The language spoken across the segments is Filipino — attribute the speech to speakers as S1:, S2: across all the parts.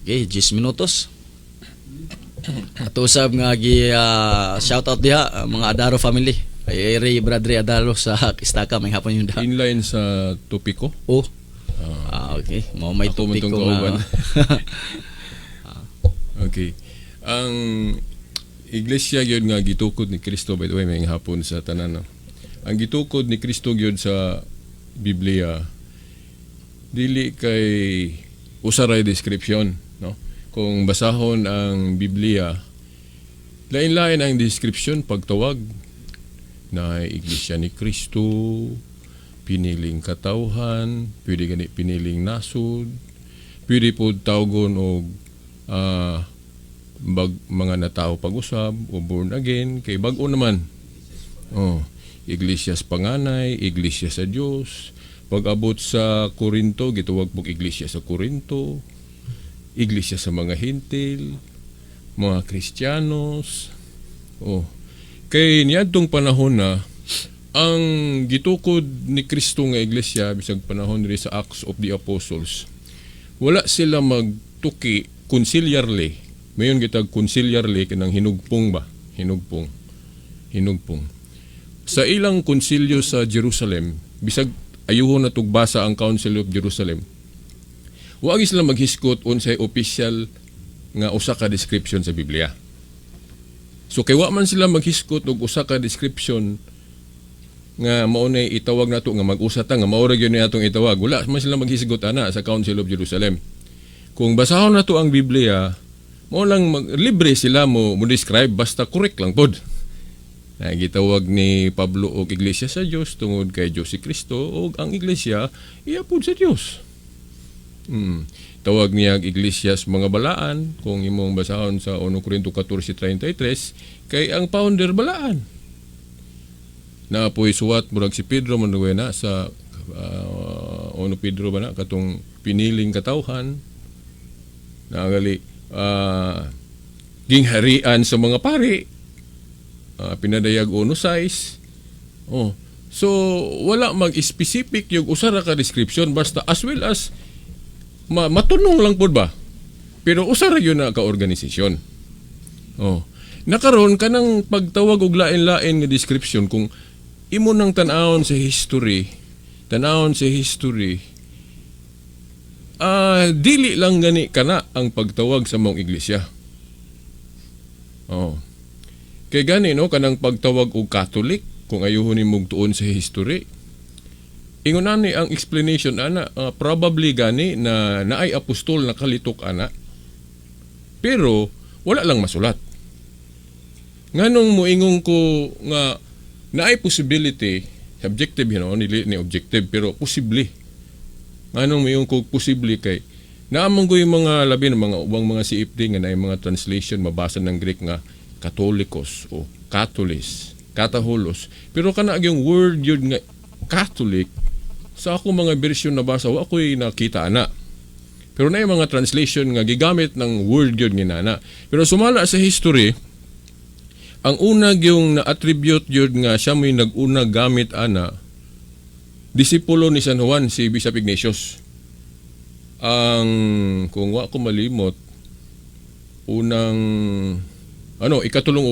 S1: Okay, 10 minutos. At usab nga shout out diha mga Adaro family. Kay Ray Bradley Adaro sa Istaka may hapon yung da.
S2: Inline sa topiko.
S1: Oh. Okay. May
S2: Ako man
S1: topiko
S2: tong kauban.
S1: nga.
S2: Okay. Ang iglesia gyud nga gitukod ni Kristo, by the way, may hapon sa tanan. No? Ang gitukod ni Kristo gyud sa Biblia dili kay usaray description, no? Kung basahon ang Biblia, lain-lain ang description pagtawag na iglesia ni Kristo, piniling katawhan, pwede gani piniling nasud, pwede po tawgon og mga natao pag-usab o born again, kay bag-o naman. Iglesia sa panganay, iglesia sa Dios. Pag-abot sa Korinto, gituwag pog iglesia sa Korinto, iglesia sa mga hintil, mga Kristiyanos. Kay niadtong panahon na ang gitukod ni Kristo nga iglesia bisag panahon ri sa Acts of the Apostles, wala sila magtuki conciliarly. Mayon gitag conciliarly kanang hinugpong ba? Hinugpong. Sa ilang konsilyo sa Jerusalem, bisag ayuhon na tugbasa ang Council of Jerusalem, wag sila maghiskot unsay official nga usa ka description sa Biblia. So kay wa man sila maghiskot og usa ka description nga mao nay itawag nato nga mag-usa ta nga mao ra gyud ni atong itawag, wala man sila maghisgot ana sa Council of Jerusalem. Kung basahon nato ang Biblia, mao lang libre sila mo describe basta correct lang pod. Gitawag ni Pablo og iglesia sa Dios tungod kay Dios si Kristo, og ang iglesia iya pod sa Dios. Tawag niya iglesia sa mga balaan kung imong basahon sa 1 Corinto 14:33 kay ang founder balaan. Na po'y suwat murag si Pedro manduwena sa 1 Pedro ba na katong piniling katawhan na gali gingharian sa mga pari. Pinadayag uno size. So wala mag-specific yung usara ka description basta as well as matunong lang pod ba. Pero usara yun na ka organisasyon. Nakaroon ka ng pagtawag og lain-lain nga description kung imo nang tan-awon sa history. Dili lang gani kana ang pagtawag sa mong iglesia. Kay gani no kanang pagtawag og Catholic kung ayuhon nimong tuon sa history. Ingon ani ang explanation ana probably gani na naay apostol na kalitok ana. Pero wala lang masulat. Nganong moingon ko nga naay possibility, subjective ni objective pero posible. Nganong moingon ko posible kay naamang ko yung mga labi ng mga ubang mga CFD nga naay mga translation mabasa ng Greek nga Katolikos o Katolis, Kataholos. Pero kana yung word yun nga Catholic, sa ako mga version na basa, ako'y nakita ana. Pero na yung mga translation nga gigamit ng word yun nga na. Pero sumala sa history, ang unag yung na-attribute yun nga siya may nag-una gamit ana, disipulo ni San Juan, si Bishop Ignatius. Kung wa ko malimot, unang ikatulong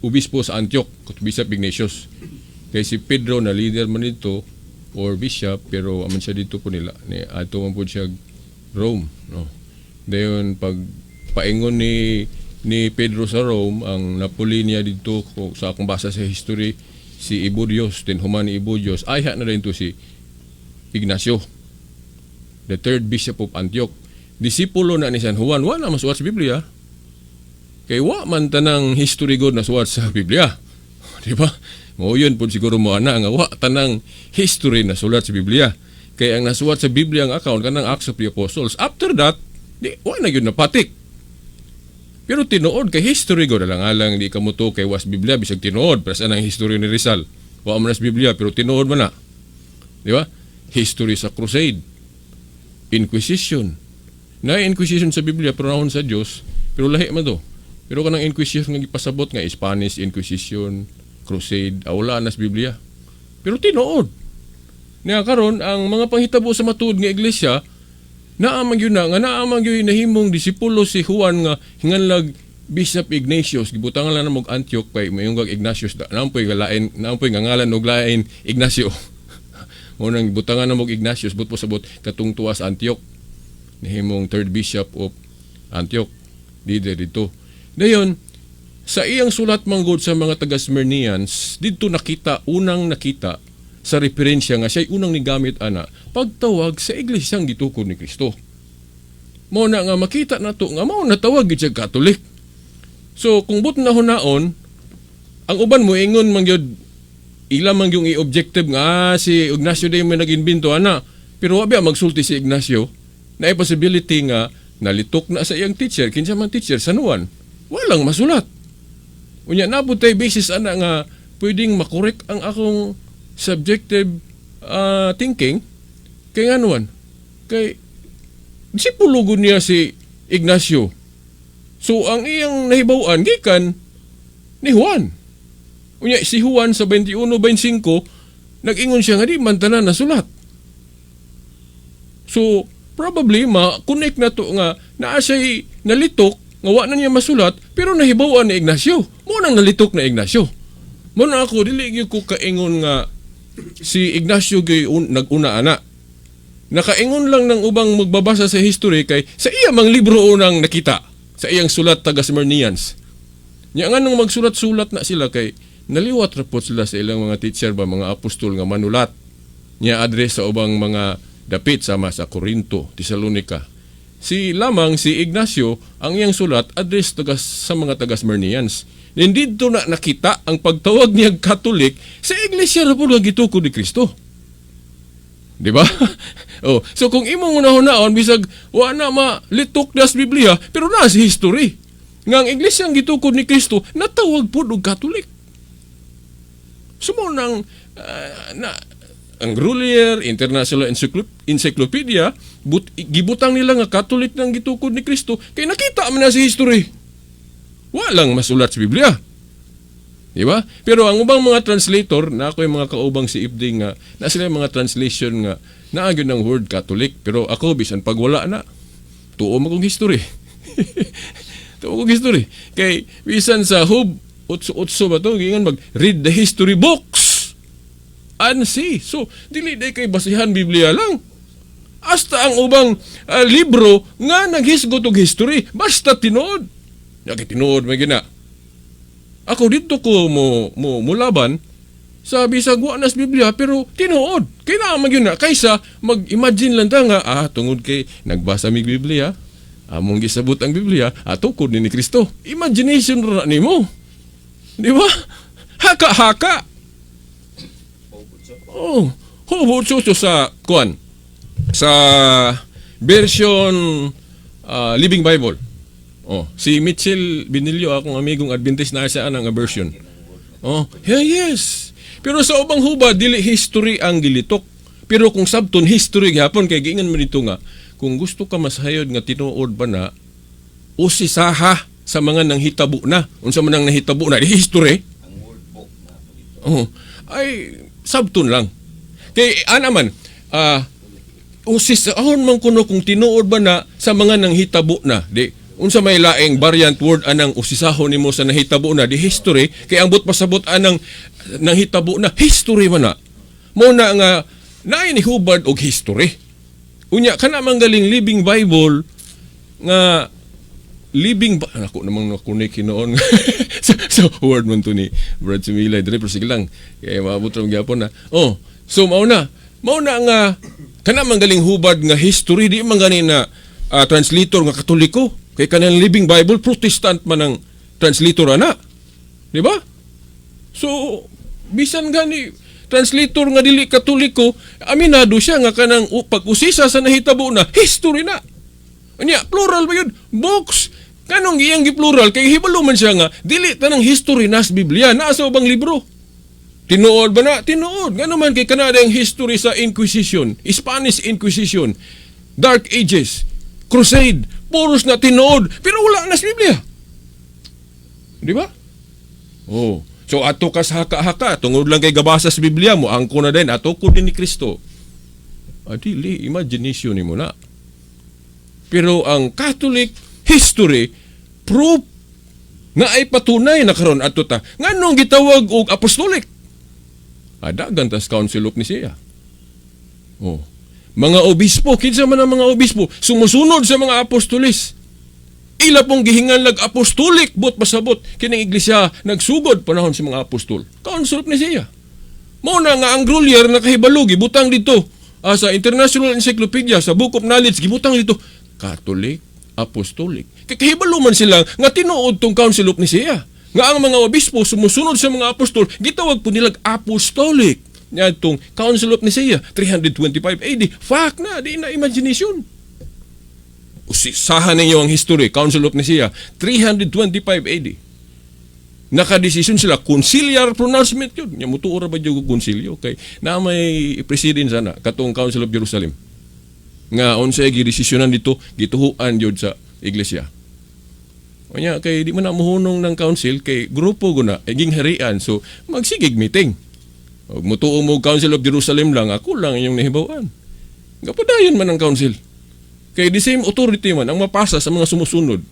S2: obispo sa Antioch, Bishop Ignatius. Kay si Pedro na leader man dito or bishop, pero aman siya dito po nila. Ato man po siya Rome. Dayon pag paingon ni Pedro sa Rome, ang napuli niya dito sa akong basa sa history, si Ibodios, human ni Ibodios, ayha na rin to si Ignacio, the third bishop of Antioch. Disipulo na ni San Juan, wala masuwat sa Biblia. Kay wa man tanang history god na suwat sa Biblia. Di ba? Mo yun po siguro mo ana nga wa tanang history na sulat sa Biblia. Kay ang nasuwat sa Biblia ang account kanang Acts of the Apostles. After that, wa na yun napatik. Pero tinuod kay history god lang alang di kamo to kay was Biblia bisag tinuod para sa nang history ni Rizal. Wa man sa Biblia pero tinuod man na. Di ba? History sa crusade, Inquisition. Na Inquisition sa Biblia pero nahon sa Dios, pero lahi man to. Pero kanang Inquisition nga gipasabot nga Spanish Inquisition, Crusade, wala na sa Biblia. Pero tinuod. Niya karon ang mga panghitabo sa matuod nga iglesia Naamang yun na, nga naamang yun nahimong disipulo si Juan nga hinganlag Bishop Ignatius, gibutangan lang na mong Antioch kay mayunggag Ignatius, naampoy nga ngalan og lain Ignacio. Unang gibutangan na mong Ignatius, but po sabot katong tuwa sa Antioch. Nahimong third bishop of Antioch. Dito. Dayon, sa iyang sulat manggod sa mga taga-Smyrnians, dito unang nakita sa referensya nga siya'y unang nigamit ana pagtawag sa iglesyang gitukod ni Kristo. Mao na nga makita nato nga mao natawag gid siya Catholic. So kung but na hunaon, ang uban mo ingon man gyud ila man yung i-objective nga si Ignacio day may nag-imbento ana, pero wa ba magsulti si Ignacio na possibility nga nalitok na sa iyang teacher kinsa man teacher sanuan. Walang masulat. Unya nabutay basis ana nga pwedeng makorek ang akong subjective thinking kay nganuan kay disipulo gud niya si Ignacio. So ang iyang nahibaw-an gikan ni Juan. Unya si Juan sa 21:25 nag-ingon siya nga di man tanan nasulat. So probably ma-connect na to nga naa siya'y nalitok nga wa na niya masulat pero nahibaw-an ni Ignacio. Mo nang nalitok na Ignacio. Mo na ako dili gyud ko kaingon nga si Ignacio gay nag-una ana. Nakaingon lang ng ubang magbabasa sa history kay sa iya mang libro unang nakita sa iyang sulat taga-Smyrnians. Nya nga nung magsulat-sulat na sila kay naliwat report sila sa ilang mga teacher ba mga apostol nga manulat. Nya address sa ubang mga dapit sama sa Corinto, Thessalonica. Si Ignacio ang iyang sulat address sa mga taga-Smyrnians. Nindito na nakita ang pagtawag niya Katolik sa iglesia na po gitukod ni Kristo. Di ba? Oh, so kung imong unahon bisag wa na malitok das Biblia, pero na si history. Nga ang iglesia ang gitukod ni Kristo natawag po og Katolik. Sumo nang ang Grolier International Encyclopedia gibutang nila nga Katolik nang gitukod ni Kristo kay nakita man na si history. Walang masulat sa Biblia. Di ba? Pero ang ubang mga translator, na ako yung mga kaubang si Ibding nga, na sila yung mga translation nga, naagyon ng word Catholic, pero ako, bisan pag wala na, tuo mo kong history. Tuo kong history. Kay, bisan sa Hub, utso ba to, gingan mag-read the history books and see. So, dili day kay basihan Biblia lang. Hasta ang ubang libro nga naghisgot og history, basta tinuod. Tinuod may gina. Ako dito ko mo laban sa bisag wa nas Biblia pero tinuod. Kaya naman yun na kaysa mag-imagine lang ta nga tungod kay nagbasa mig Biblia, among gisabot ang Biblia, tungkod ni Kristo. Imagination ra nimo. Di ba? Haka-haka. Oh, hubot sa kuan. Sa version Living Bible. Oh, si Mitchell Binilio, akong amigong Adventist na siya ang version. Oh, yeah, yes. Pero sa ubang huba, dili history ang gilitok. Pero kung sabton history gihapon kay giingan mo dito nga, kung gusto ka masayod nga tinuod ba na usisaha sa mga nanghitabo na. Unsa man nang nahitabo na di history. Ang word book na. Oh, ay sabton lang. Kay anaman usisahon man kuno kung tinuod ba na sa mga nanghitabo na. Di unsa may laing variant word anang usisahon nimo sa nahitabo na di history kay ang but pasabot anang nanghitabo na history man na. Mo na nga naay ni hubad og history. Unya kana manggaling Living Bible nga ako namang nakunik hinoon so word man to ni Brad Sumilay dire pero sige lang kay maabot ra gyapon na. Oh, so mao na nga kana manggaling hubad nga history di man ganin na translator nga Katoliko. Kay kanang Living Bible, Protestant man ang translator ana. Di ba? So, bisan gani translator nga dili Katoliko, aminado siya nga kanang pag-usisa sa nahitabo na, history na. Anya, plural ba yun? Books. Kanong iyang giplural, kay hibalo man siya nga, dili tanang history nas Biblia, nasa ubang libro. Tinuod ba na? Tinuod. Nga naman kay kanada ang history sa Inquisition, Spanish Inquisition, Dark Ages, Crusade, puros na tinuod, pero wala na sa Biblia. Di ba? Oh. So ato ka sa haka-haka, tungod lang kay gabasa sa Biblia mo, angko na din, ato ko din ni Kristo. Dili, imagination ni mo na. Pero ang Catholic history proof nga ay patunay na karon adto ta nganong gitawag og apostolic. Dagan tas Council of Nicaea. Oh. Mga obispo, kinsa man ang mga obispo sumusunod sa mga apostolis. Ila pong gihinganlag apostolic bot pasabot kining iglesia nagsugod panahon sa mga apostol. Council of Nicaea. Mao na nga ang Grolier nakahibalo gibutang dito sa International Encyclopedia sa Book of Knowledge gibutang dito Catholic Apostolic. Kahibalo man sila nga tinuod tong Council of Nicaea nga ang mga obispo sumusunod sa mga apostol gitawag po nilang apostolic. Nya tong Council of Nicaea 325 AD. Fact na, di na imagination. Usisahan ninyo ang history, Council of Nicaea 325 AD. Nakadesisyon sila, conciliar pronouncement yun. Nya mutuora ba yung concilio? Okay. Na may president sana, katong Council of Jerusalem. Nga unsay gidesisyonan dito, gituhuan yun sa iglesia. O nya, kay di man na muhunong ng council, kay grupo guna, iging harian. So, magsigig meeting. Mutuo mo Council of Jerusalem lang, ako lang yung nahibawan. Gapadayon man ang council. Kay the same authority man ang mapasa sa mga sumusunod.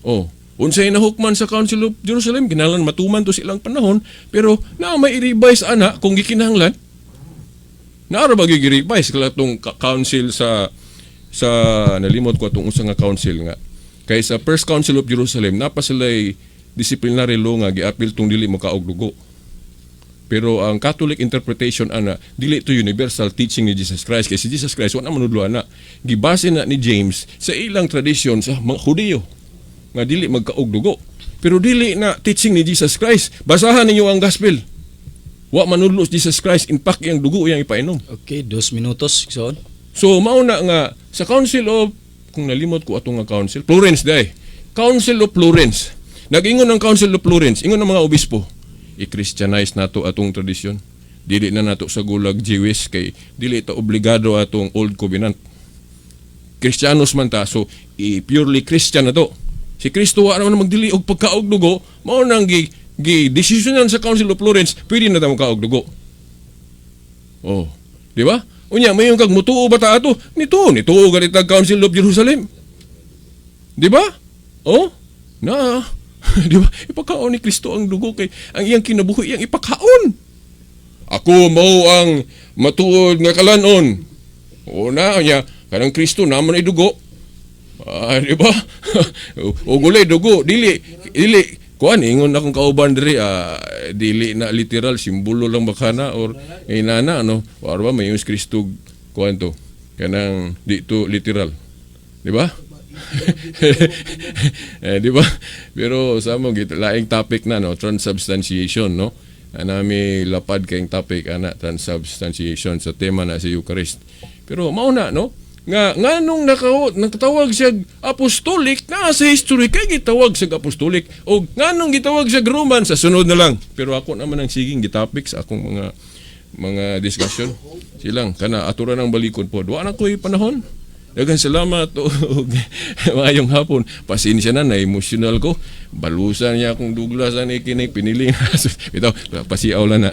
S2: Oh, unsay nahukman sa Council of Jerusalem, kinalan matuman to silang panahon, pero na may i-revise ana kung gikinahanglan. Naara ba gi-revise kala tong council sa nalimot ko atong usa nga council nga. Kay sa First Council of Jerusalem napa sila'y disciplinary law nga giapil tong dili mo kaog dugo. Pero ang Catholic interpretation ana dili to universal teaching ni Jesus Christ kay si Jesus Christ wa na manudlo ana. Gibase na ni James sa ilang tradisyon sa mga Hudiyo nga dili magkaog dugo. Pero dili na teaching ni Jesus Christ. Basahan ninyo ang gospel. Wa manudlo Jesus Christ impact yang dugo yang ipainom.
S1: Okay, 2 minutos, Igsoon.
S2: So mauna nga sa Council of kung nalimot ko atong nga council Florence day. Council of Florence. Nag-ingon ang Council of Florence, ingon ang mga obispo. I-Christianize nato atong tradisyon. Dili na nato sa gulag Jewish kay dili ta obligado atong Old Covenant. Kristiyanos man ta, so purely Christian na to. Si Kristo wa naman magdili og pagkaog dugo, mao nang gi-desisyonan sa Council of Florence, pwede na ta magkaog dugo. Oh, di ba? Unya mayon kag mutuo ba ta ato? Nituo ganitag Council of Jerusalem. Di ba? Oh, na di ba? Ipakaon ni Kristo ang dugo kay ang iyang kinabuhi iyang ipakaon. Ako mao ang matuod nga kalanon. O na nya kanang Kristo naman ay dugo. Di ba? O gulay dugo dili kuan ingon akong kauban diri dili na literal simbolo lang bakana or inana ano or ba may use Kristo kuan to kanang dito literal. Di ba? Di ba? Pero sa mo gito laing topic na no transubstantiation no. Anami lapad kayong topic ana transubstantiation sa tema na sa Eucharist. Pero mao na no nga nung nakatawag siya apostolic na sa history kay gitawag siya apostolic o nga nung gitawag siya Roman sa sunod na lang. Pero ako naman ang siging gitopic sa akong mga discussion silang kana aturan ang balikod po. Wa na ko'y panahon. Daghang salamat o mayong hapon. Pasensya na emotional ko. Balusan niya akong Douglas ani kini pinili. Bitaw pasiaw lang na.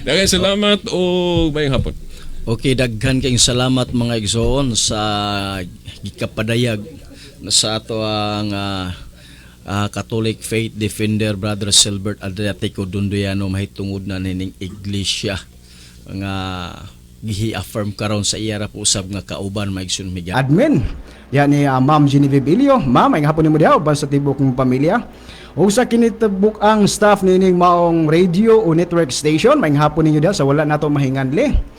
S2: Daghang salamat o mayong hapon.
S1: Okay, daghan kayong salamat mga Igsoon sa gikapadayag sa ato ang Catholic Faith Defender Brother Silbert Adriatico Dunduyano mahitungod na nining iglesia nga gihi-affirm karon sa iya ra po usab nga kauban mga Igsoon Miguel.
S3: Admin. Yan ni Ma'am Genevieve Ilio. Ma'am, ay hapon nimo diha uban sa tibok ng pamilya. O sa kinitibok ang staff nining maong radio o network station, may hapon ninyo diha sa wala nato mahinganli.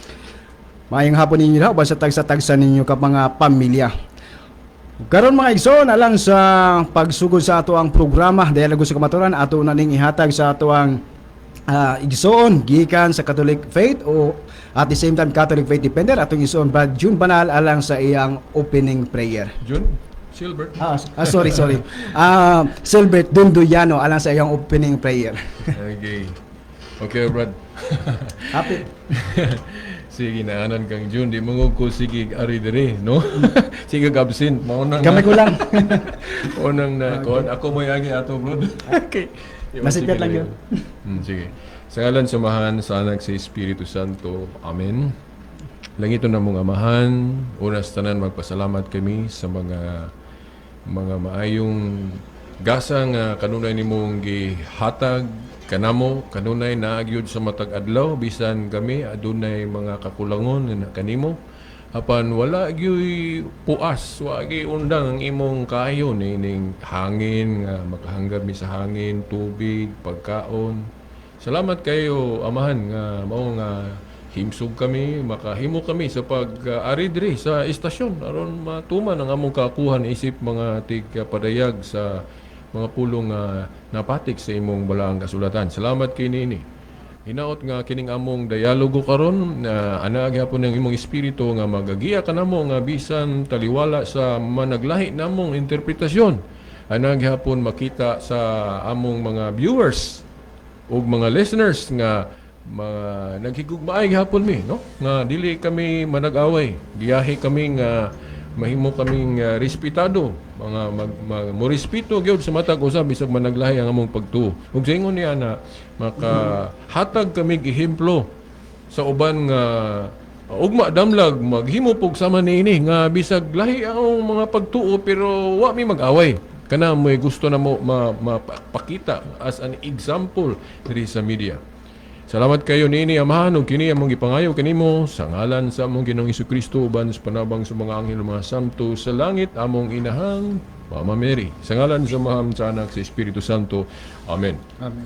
S3: Mayang hapon ninyo daw basta tagsa-tagsa ninyo ka mga pamilya. Karon mga Igsoon alang sa pagsugod sa ato ang programa dahil gusto kamaturan ato na ning ihatag sa ato ang Igsoon gikan sa Catholic Faith o at the same time Catholic Faith Defender atong Igsoon Brad June Banal alang sa iyang opening prayer.
S2: June Silbert.
S3: Sorry. Silbert Dunduyano alang sa iyang opening prayer.
S2: Okay, Brad.
S3: Happy.
S2: Sige, naanan kang June. Di mo ko sige ari dire, no? Sige, absent. Maunang
S3: Kamay ko lang.
S2: Unang na, ako mo yagi ato, bro.
S3: Okay. Masipit lang yun.
S2: Sige. Sa ngalan, samahan sa anak sa Espiritu Santo. Amen. Langito na mong amahan, unas tanan magpasalamat kami sa mga maayong gasa nga kanunay nimong gihatag kanamo, kanunay naagyod sa matag adlaw bisan kami adunay mga kakulangon na kanimo. Apan wala gyoy puas, wa gyud undang ang imong kaayo ning hangin nga makahanggap mi sa hangin, tubig, pagkaon. Salamat kayo amahan nga mao nga himsog kami, makahimo kami sa pag-ari diri sa istasyon aron matuman ang among kakuhan isip mga tig-padayag sa mga pulong napatik sa imong balaang kasulatan. Salamat kay nini. Hinaot nga kining among dialogo karon na ana gyapon ang imong espiritu nga magagiya kanamo nga bisan taliwala sa managlahi namong interpretasyon. Ana gyapon makita sa among mga viewers ug mga listeners nga naghigugmaay gihapon mi no nga dili kami manag-away, giyahi kami nga mahimo kaming respetado, mga mo respeto gyud sa matag usab bisag managlahi ang among pagtuo. Ug sa ingon niya na makahatag kami gihemplo sa uban nga ugma damlag maghimo pog sama niini nga bisag lahi ang mga pagtuo pero wa mi mag-away. Kana mo'y gusto na mo mapakita as an example diri sa media. Salamat kayo nini amahan ug kini among gipangayo kanimo sa ngalan sa among Ginoong Hesukristo uban sa panabang sa mga anghel mga santo sa langit among inahang Mama Mary. Sa ngalan sa Maham sa Anak sa Espiritu Santo. Amen.
S3: Amen.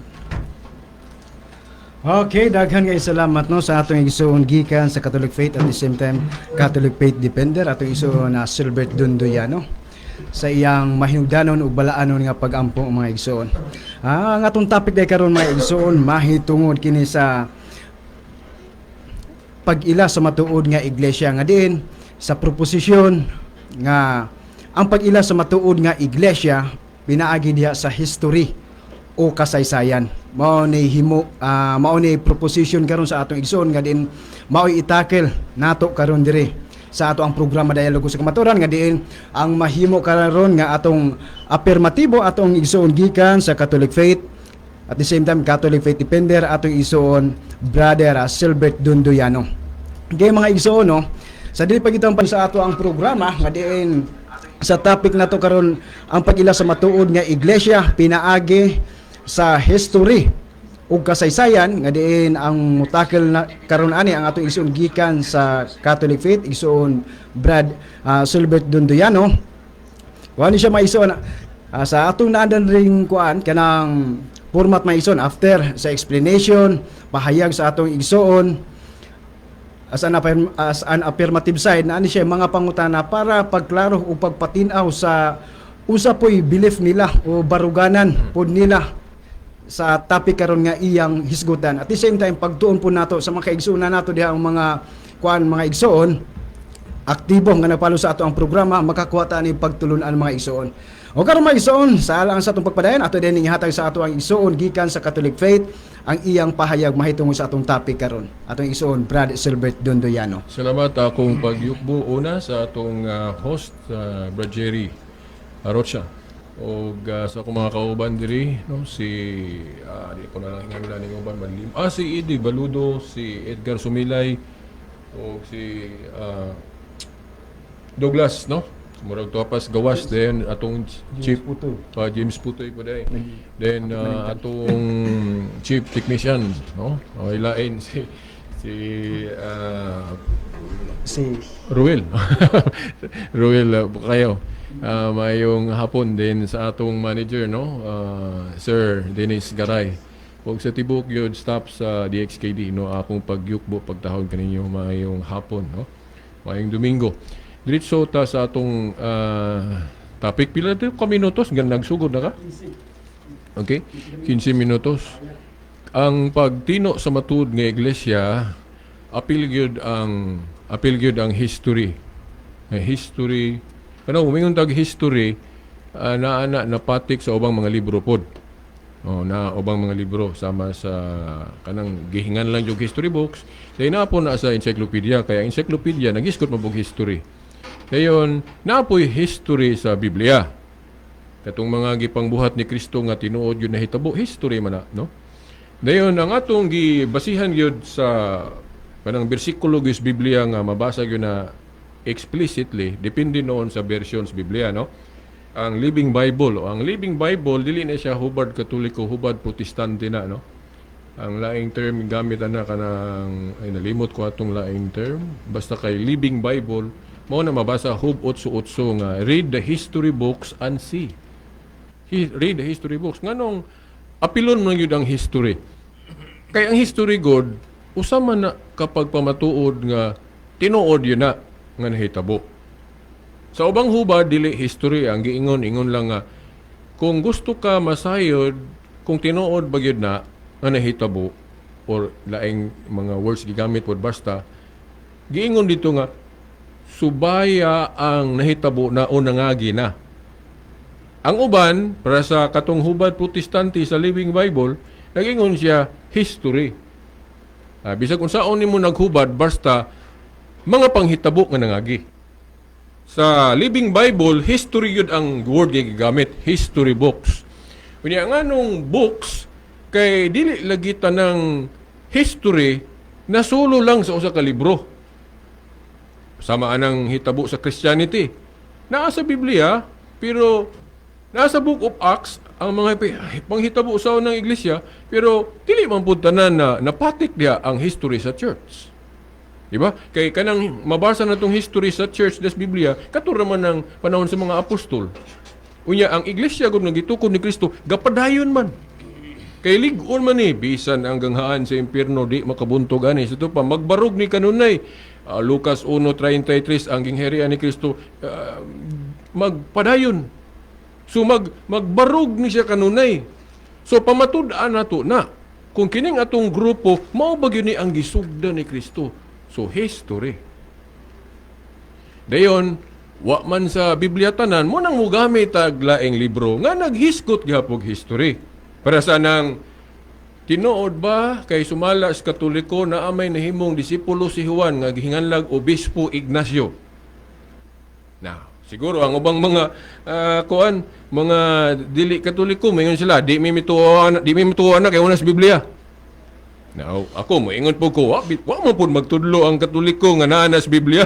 S3: Okay, daghan kay salamat no sa atong igsoon gikan sa Catholic Faith at the same time Catholic Faith Defender atong igsoon na Silbert Dunduyano sa iyang mahinungdanon ug balaanon nga pag-ampo mga igsoon. Ang atong topic day karon mga igsoon mahitungod kini sa pag-ila sa matuod nga iglesia nga diin sa proposisyon nga ang pag-ila sa matuod nga iglesia pinaagi diha sa history o kasaysayan. Mao ni proposition karon sa atong igsoon nga diin mao itakel nato karon diri sa ato ang programa Dialogo sa Kamaturan nga diin ang mahimo karon nga atong afirmatibo atong igsoon gikan sa Catholic Faith at the same time Catholic Faith Defender atong igsoon Brother Silbert Dunduyano. Okay mga igsoon no, sa dili pagitang pa sa ato ang programa nga diin sa topic nato karon ang pag-ila sa matuod nga iglesia pinaagi sa history ug kasaysayan nga diin ang mutakel na karon ani ang atong igsoon gikan sa Catholic Faith igsoon Brad Silbert Dunduyano. Kuan siya maison sa atong naandan ring kuan kanang format maison after sa explanation pahayag sa atong igsoon as an affirmative side na ani siya mga pangutana para pagklaro o pagpatin-aw sa usa poy belief nila o baruganan pod nila sa topic karon nga iyang hisgutan. At the same time pagtuon po nato sa mga kaigsoon nato diha ang mga mga igsoon aktibo nga nagpalo sa ato ang programa makakuha ta ni pagtulunan mga igsoon. O karon mga igsoon sa alang sa atong pagpadayon ato din ihatag sa ato ang igsoon gikan sa Catholic Faith ang iyang pahayag mahitungod sa atong topic karon. Atong igsoon Brad Silbert Dunduyano.
S2: Salamat akong pagyukbo una sa atong host Brad Jerry Arocha. O sa akong mga kauban diri no si di ko na lang hingan ning uban manlim si Eddie Baludo, si Edgar Sumilay o si Douglas no murag tuapas gawas then atong chief James Putoy po day then atong chief technician no ilain si Ruel Ruel kayo. Mayong hapon din sa atong manager no Sir Dennis Garay ug sa tibok gyud staff sa DXKD no akong pagyukbo pagtahod kaninyo mayong hapon no mayong Domingo diretso ta sa atong topic pila to ka minutos gan nagsugod na ka okay 15 minutos ang pagtino sa matud nga iglesia apil gyud ang history Kana umingon tag history napatik sa ubang mga libro pod. Na ubang mga libro sama sa kanang gihingan lang yung history books. Kaya na po na sa encyclopedia kaya encyclopedia nagisgot mabog history. Dayon napoy history sa Biblia. Katong mga gipangbuhat ni Kristo nga tinuod yun nahitabo history man na, no? Dayon ang atong gibasihan gyud sa kanang bersikulo gyud sa Biblia nga mabasa gyud na explicitly depende noon sa versions Biblia, no? Ang Living Bible o ang Living Bible dili na siya hubad Katoliko, hubad Protestante na, no? Ang laing term gamit ana kanang ay nalimot ko atong laing term basta kay Living Bible mao na mabasa hub 8:8 nga read the history books and see. Read the history books nganong apilon man gyud ang history. Kay ang history god usa man na kapag pamatuod nga tinuod yun na nga nahitabo. Sa ubang hubad dili history ang giingon lang nga kung gusto ka masayod kung tinuod ba gyud na nga nahitabo or laing mga words gigamit pod basta giingon dito nga subaya ang nahitabo na o nangagi na. Ang uban para sa katong hubad Protestante sa Living Bible nagingon siya history. Bisag unsaon nimo naghubad basta mga panghitabo nga nangagi. Sa Living Bible, history yun ang word nga gigamit, history books. Kunya nga nung books kay dili lagi tanang history na solo lang sa usa ka libro. Sama anang hitabo sa Christianity. Naa sa Biblia, pero nasa Book of Acts ang mga panghitabo sa unang iglesia, pero dili man pud tanan na napatik diha ang history sa church. Diba? Kay kanang mabasa na tong history sa church des Biblia, katura man ng panahon sa mga apostol. Unya ang iglesia gud nagitukod ni Kristo, gapadayon man. Kay lig-on man ni bisan ang ganghaan sa impierno di makabuntog ani. Sa ito pa magbarog ni kanunay. Lucas 1:33 ang gingherian ni Kristo magpadayon. So magbarog ni siya kanunay. So pamatud-an nato na kung kining atong grupo mao ba gyud ni ang gisugdan ni Kristo. So history. Dayon wa man sa Biblia tanan mo nang mugamit tag laing libro nga naghiskot gyapon history. Para sa nang tinuod ba kay sumala sa Katoliko na amay nahimong disipulo si Juan nga gihinganlag Obispo Ignacio. Now, siguro ang ubang mga mga dili Katoliko mayon sila di mi mituon na kay una sa Biblia. Now, ako moingon po ko, wa man pud magtudlo ang Katoliko nga naa na sa Biblia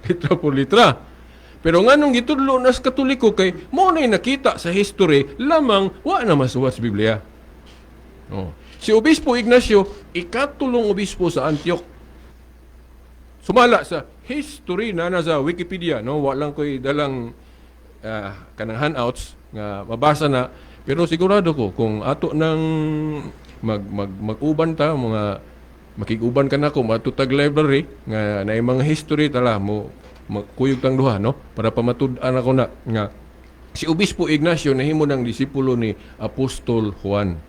S2: litra por litra. Pero nganong gitudlo na sa Katoliko kay mo nay nakita sa history lamang wa na masuwat sa Biblia. Oh. Si Obispo Ignacio, ikatulong obispo sa Antioch. Sumala sa history na sa Wikipedia, no? Wa lang ko'y dalang kanang handouts nga mabasa na. Pero sigurado ko kung ato nang mag-uban ta mga makiguban ka na ko matutag library nga naay mga history tala mo magkuyog tang duha, no? Para pamatud-an ako na nga si Obispo Ignacio nahimo ng disipulo ni Apostol Juan.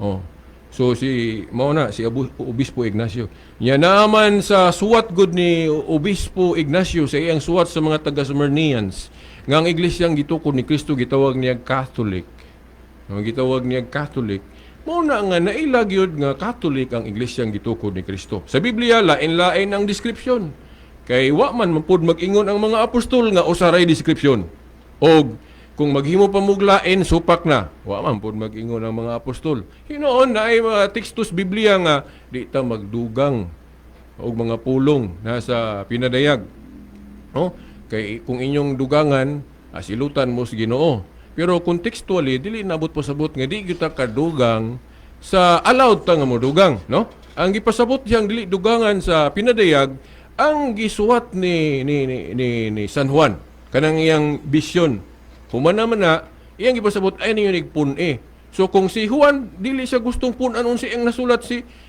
S2: Oh. So si mao na si Obispo Ignacio. Nya naman sa suwat gud ni Obispo Ignacio sa iyang suwat sa mga taga-Smyrnians nga ang iglesyang gitukod ni Kristo gitawag niya Catholic. Ang gitawag niya Catholic. Mao na nga nailag yun nga Catholic ang iglesyang gitukod ni Kristo. Sa Biblia lain-lain ang description. Kay wa man pud mag-ingon ang mga apostol nga usaray description. Og kung maghimo pa muglain supak na, wa man pud mag-ingon ang mga apostol. Hinoon na ay mga tekstos Biblia nga di ta magdugang og mga pulong nasa pinadayag. No? Kay kung inyong dugangan asilutan mo sa Ginoo. Pero contextually dili nabot pasabot nga di kita kadugang sa allowed ta nga mo dugang, no? Ang gipasabot diyang dili dugangan sa pinadayag ang gisuwat ni San Juan kanang iyang bisyon. Human naman na iyang gipasabot ay ninyo nigpun-e. So kung si Juan dili siya gustong pun-anon si iyang nasulat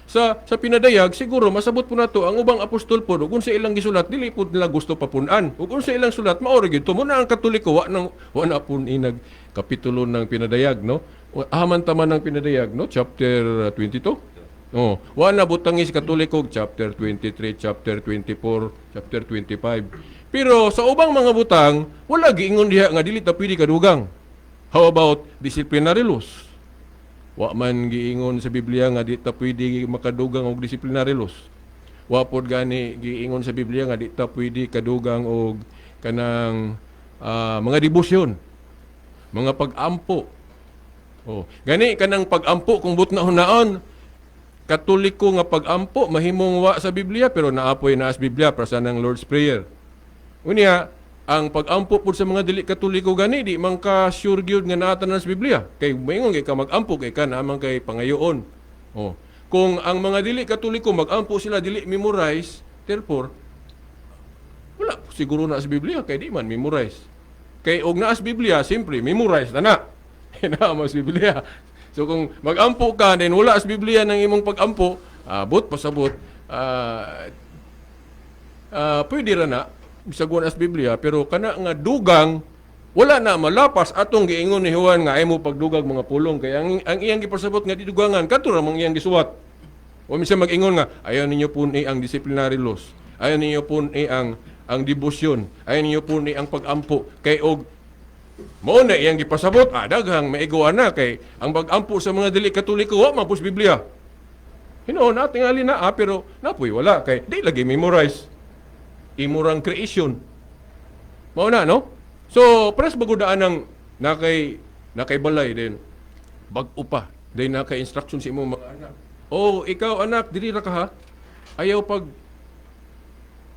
S2: sa pinadayag, siguro masabot po nato ang ubang apostol po kung sa ilang gisulat dili po nila gusto papunan. Ug kung sa ilang sulat maori gyud mo na ang Katoliko wa na pun inag kapitulo ng pinadayag, no? Ahaman taman ng pinadayag, no? Chapter 22. Oh, wa na butangis Katoliko chapter 23, chapter 24, chapter 25. Pero sa ubang mga butang wala giingon diha nga dili ta pwede kadugang. How about disciplinary laws? Wa man giingon sa Biblia nga di ta pwede makadugang og disciplinary laws. Wa pod gani giingon sa Biblia nga di ta pwede kadugang og kanang mga debosyon, mga pag-ampo. Oh, gani kanang pag-ampo kung but na hunaon Katoliko nga pag-ampo mahimong wa sa Biblia pero naapoy na sa Biblia para sa ng Lord's Prayer. Unya, ang pag-ampo po sa mga dili Katoliko gani di man ka sure gyud nga naa tanan sa Biblia. Kay maingon kay ka mag-ampo kay ka naman kay pangayoon. Oh. Kung ang mga dili Katoliko mag-ampo sila dili memorize, therefore wala siguro na sa Biblia kay di man memorize. Kay og naa sa Biblia, simpre memorize na. Naa mo sa Biblia. So kung mag-ampo ka, then wala sa Biblia ng imong pag-ampo, abot pasabot, pwede ra na, bisagon as Biblia, pero kana nga dugang, wala na malapas atong giingon ni Juan nga ay mo pagdugag mga pulong. Kaya ang iyang gipasabot nga didugangan, kato ra mang iyang gisuwat. O minsan mag-ingon nga, ayaw ninyo po ni ang disciplinary laws, ayaw ninyo po ni ang debosyon, ayaw ninyo po ni ang pag-ampo, kay og mao na iyang gipasabot, daghang maigoan na kay ang pag-ampo sa mga dili Katoliko wa man pus Biblia. Hinoon na tingali na pero napoy wala kay di lagi memorize. Imurang creation. Mao na no? So pres bagudaan ng nakay balay din. Bag-o pa. Din nakay instruction sa imong mga anak. Oh, ikaw anak diri ra ka ha. Ayaw pag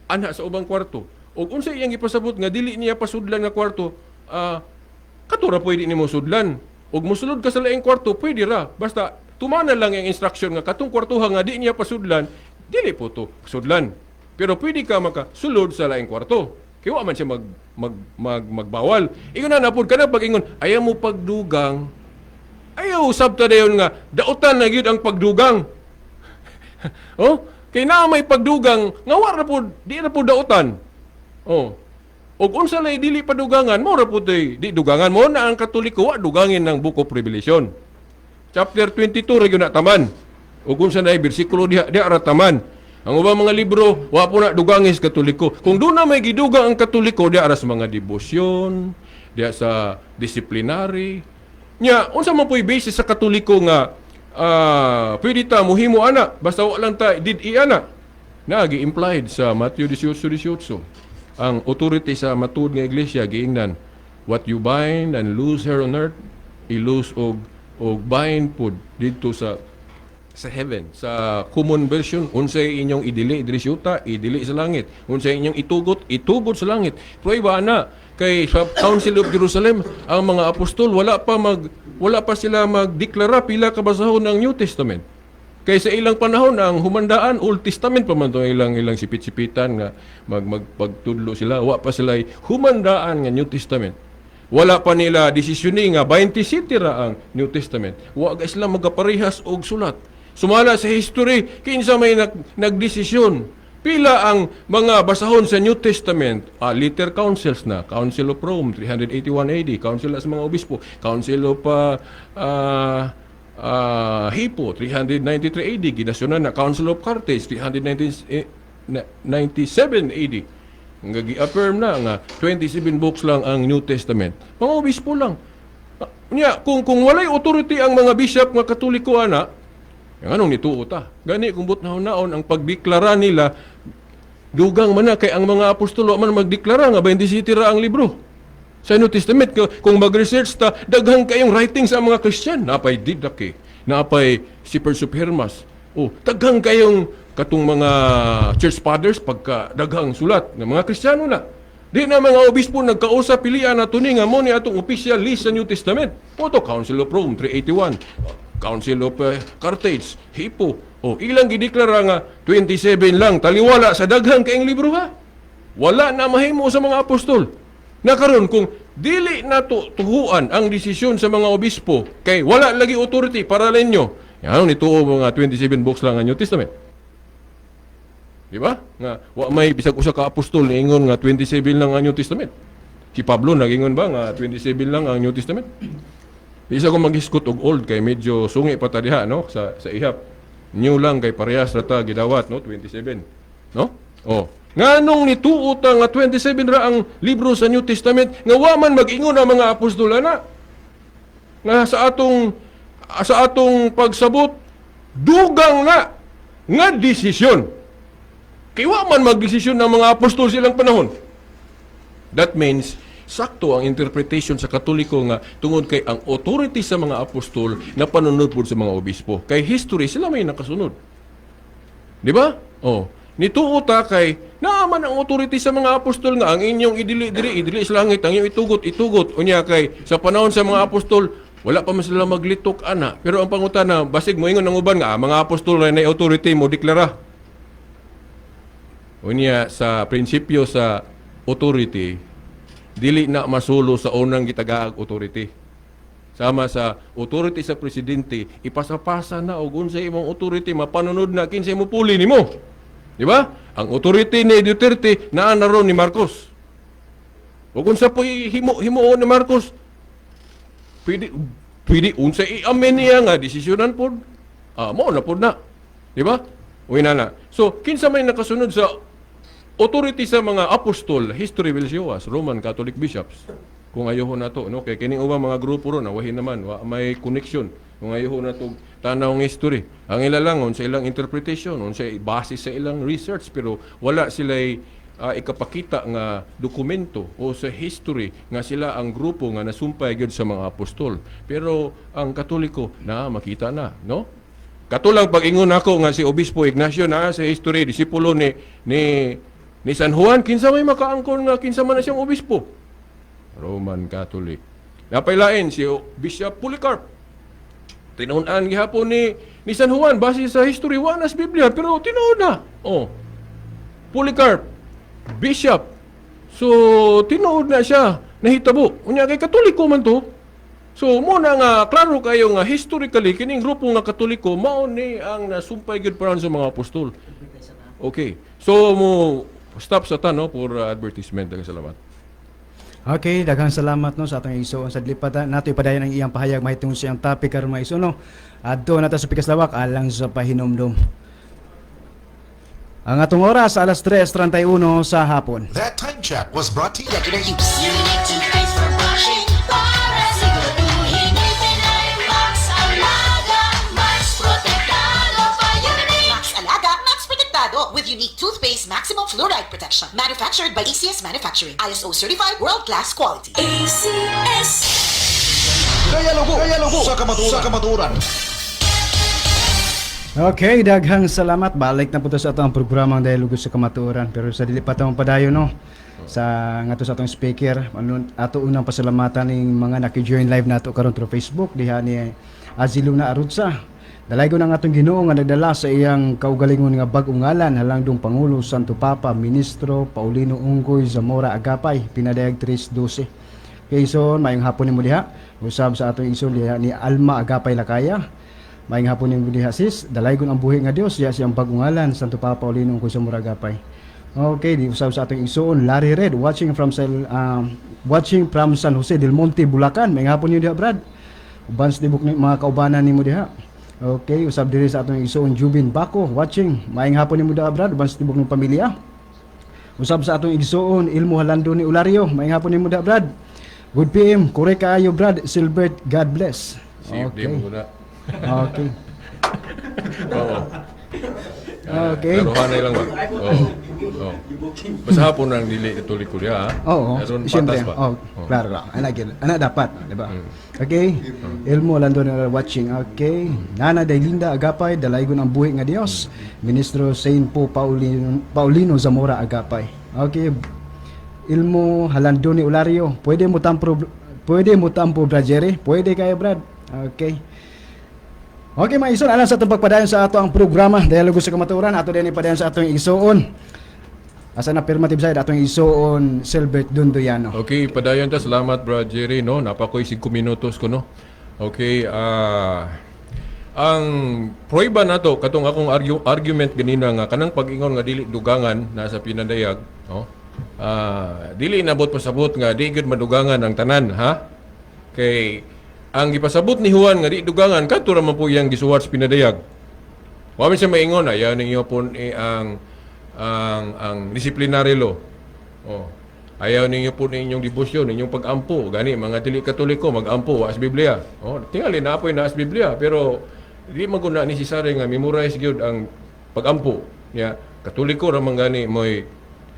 S2: anak sa ubang kwarto. Og unsa iyang gipasabot nga dili niya pasudlan nga kwarto, katura pwede nimo sudlan. Og mosulod ka sa laing kwarto, pwede ra. Basta tumana lang ang instruction nga katong kwartuha nga di niya pasudlan, dili po to sudlan. Pero pwede ka makasulod sa laing kwarto. Kaya wa man siya magbawal. Ingon na napod ka na pag ingon, ayaw mo pagdugang. Ayaw sabta dayon nga dautan na gyud ang pagdugang. Oh, kay na may pagdugang nga wa ra pod di ra pod dautan. Oh. Og unsa lay dili padugangan, mo ra pud di dugangan mo na ang Katoliko wa dugangin ng Book of Revelation. Chapter 22 ra gyud na taman. Og unsa nay bersikulo di ra taman. Ang ubang mga libro wa po na dugangin sa Katoliko. Kung doon na may gidugang ang Katoliko di ara sa mga debosyon, di sa disciplinary. Nya unsa man po'y basis sa Katoliko nga pwede ta mohimo ana basta wa lang ta did-i ana. Nagi implied sa Matthew 18:18. Ang authority sa matud nga iglesia giingnan, what you bind and loose here on earth, i-loose og bind pud dito sa heaven. Sa common version, unsay inyong idili diri sa idili sa langit. Unsay inyong itugot sa langit. Prueba na kay sa Council of Jerusalem, ang mga apostol wala pa sila magdeklara pila ka basahon ng New Testament. Kay sa ilang panahon ang humandaan Old Testament pa man to ilang sipit-sipitan nga magpagtudlo sila, wa pa sila humandaan nga New Testament. Wala pa nila desisyon nga 20 city ra ang New Testament. Wa ga sila magaparehas og sulat. Sumala sa history kinsa may nagdesisyon pila ang mga basahon sa New Testament. Later councils na, Council of Rome 381 AD, Council sa mga obispo, Council of Hippo 393 AD, ginasyonan na Council of Carthage 397 AD. Nga gi-affirm na nga 27 books lang ang New Testament. Mga obispo lang. Kung walay authority ang mga bishop nga Katoliko ana, yang anong nituo ta? Gani kung butnahon-naon ang pagdeklara nila dugang man na kay ang mga apostolo man magdeklara nga 27 ra ang libro sa New Testament. Kung mag-research ta, daghang kayong writing sa mga Christian. Napay Didache, napay si Perseus Hermas. Daghang kayong katong mga church fathers pagka daghang sulat ng mga Kristiyano na. Di na mga obispo nagkausap pilian na tuning nga mo ni atong official list sa New Testament. Oto Council of Rome 381, Council of Carthage, Hippo. Ilang gideklara nga 27 lang taliwala sa daghang kayong libro ha. Wala na mahimo sa mga apostol. Nakaron kung dili na tuhuan ang desisyon sa mga obispo kay wala lagi authority para lenyo. Yan nituo mga 27 books lang ang New Testament. Di ba? Nga wa may bisag usa ka apostol niingon nga 27 lang ang New Testament. Si Pablo nagingon ba nga 27 lang ang New Testament? Isa ko maghiskot og old kay medyo sungi pa ta diha no sa ihap. New lang kay parehas ra ta gidawat no 27. No? Nganong nituo ta nga 27 ra ang libro sa New Testament nga wa man mag-ingon ang mga apostol ana. Nga sa atong pagsabot dugang na nga desisyon. Kay wa man magdesisyon ng mga apostol silang panahon. That means sakto ang interpretation sa Katoliko nga tungod kay ang authority sa mga apostol na panunod po sa mga obispo. Kay history sila may nakasunod. Di ba? Oh, nituo ta kay naaman ang authority sa mga apostol nga ang inyong idili sa langit, ang inyong itugot. Unya kay sa panahon sa mga apostol wala pa man sila maglitok ana. Pero ang pangutana, basig moingon ng uban nga mga apostol na authority mo deklara. Unya sa prinsipyo sa authority dili na masulo sa unang gitagaag authority. Sama sa authority sa presidente, ipasapasa na og unsay imong authority mapanunod na kinsay mo puli nimo. Di ba? Ang authority ni Duterte naa na ron ni Marcos. Ug unsa po himuon ni Marcos? Pwede unsay i-amen niya nga desisyonan pod. Mao na pod na. Di ba? Uy na. So kinsa may nakasunod sa authority sa mga apostol, history will show us, Roman Catholic bishops. Kung ayaw na to, no? Kaya kining ubang mga grupo ron, wahin naman, may connection. Kung ayaw na to, tanaw ng history. Ang ilalangon sa ilang interpretation, sa base sa ilang research, pero wala sila ikapakita nga dokumento o sa history nga sila ang grupo nga nasumpay gyud sa mga apostol. Pero ang Katoliko na makita na, no? Katulang pag-ingon ako nga si Obispo Ignacio na sa history, disipulo ni San Juan, kinsa may makaangkon nga kinsa man na siyang obispo? Roman Catholic. Napailain si Bishop Polycarp. Tinunan gihapon ni San Juan base sa history wa nas Biblia pero tinuod na. Polycarp, bishop. So tinuod na siya nahitabo. Unya kay Katoliko man to. So mo na nga klaro kayo nga historically kining grupo nga Katoliko mao ni ang nasumpay gyud para sa mga apostol. Okay. So mo stop sa tanong for advertisement. Daghang salamat.
S3: Okay, daghang salamat no sa atong iso sa lipatan nato ipadayon ang iyang pahayag mahitungod sa iyang topic karon mga iso no. Adto na ta sa pikas lawak alang sa pahinomdom. Ang atong oras alas 3:31 sa hapon.
S4: That time check was brought to you.
S5: Unique toothpaste for brushing para siguraduhin Pinay Max Alaga, Max Protektado pa Unique.
S6: Max Alaga, Max Protektado with unique toothpaste maximum fluoride protection. Manufactured by ECS Manufacturing. ISO certified world-class quality.
S5: ACS.
S4: Kaya lugo sa kamaturan.
S3: Okay, daghang salamat. Balik na po to sa atong programang Dialogo sa Kamatuoran. Pero sa dili pa tawong padayon no. Sa ngato sa atong speaker, ato unang pasalamatan ning mga naki-join live nato karon through Facebook diha ni Aziluna Arutsa. Dalaygo ng atong Ginoo nga nagdala sa iyang kaugalingon nga bag-ong ngalan halangdong Pangulo Santo Papa Ministro Paulino Unggoy Zamora Agapay pinadayag 3:12. Kay ison mayong hapon nimo diha. Usab sa atong ison diha ni Alma Agapay Lakaya. Mayong hapon nimo diha sis. Dalaygon ang buhi nga Dios diha siyang bag-ong ngalan Santo Papa Paulino Unggoy Zamora Agapay. Okay, di usab sa atong ison Larry Red watching from San Jose del Monte Bulacan. Mayong hapon niyo diha Brad. Uban sa tibok ni mga kaubanan nimo diha. Okay, usab diri sa atong ison Jubin Bako watching. Maayong hapon nimo diha Brad, uban sa tibok ng pamilya. Usab sa atong igsoon Ilmo Halando ni Ulario. Maayong hapon nimo diha Brad. Good PM, kore kaayo Brad. Silbert, God bless.
S2: Okay.
S3: Okay.
S2: Oo.
S3: Okay.
S2: Pero hanay lang ba? Oo. Basta hapon ang dili Katoliko diha.
S3: Oo,
S2: Meron
S3: siyempre.
S2: patas pa.
S3: Klaro lang. Ana dapat, di ba? Okay. Ilmo Lando na watching. Okay. Nana Daylinda Agapay, dalaygon ang buhi nga Dios. Ministro Saint Paulino Zamora Agapay. Okay. Ilmo Halando ni Ulario. Pwede mo tampo Brad Jerry? Pwede kayo Brad. Okay. Okay mga ison, alam sa itong pagpadayon sa ato ang programa Dialogo sa Kamatuoran, ato din ipadayon sa atong igsoon. Asa na affirmative side atong igsoon Silbert Dundoyano.
S2: Okay, padayon ta. Salamat, Brad Jerry, no? Napakoy 5 minutos ko, no? Okay, ang proiba nato katong akong argument ganina nga kanang pag-ingon nga dili dugangan nasa pinadayag, no? Dili nabot pasabot nga di gud madugangan ang tanan, ha? Kay ang gipasabot ni Juan nga di dugangan kadto ra man po iyang gisuwat sa pinadayag. Wa man siya maingon ayaw ninyo pon ang disciplinary law. Ayaw ninyo po inyong debosyon, inyong pag-ampo. Gani mga dili Katoliko mag-ampo wa sa Biblia. Tingali na apoy na sa Biblia pero di man guna necessary nga memorize gyud ang pag-ampo. Ya, Katoliko ra man gani moy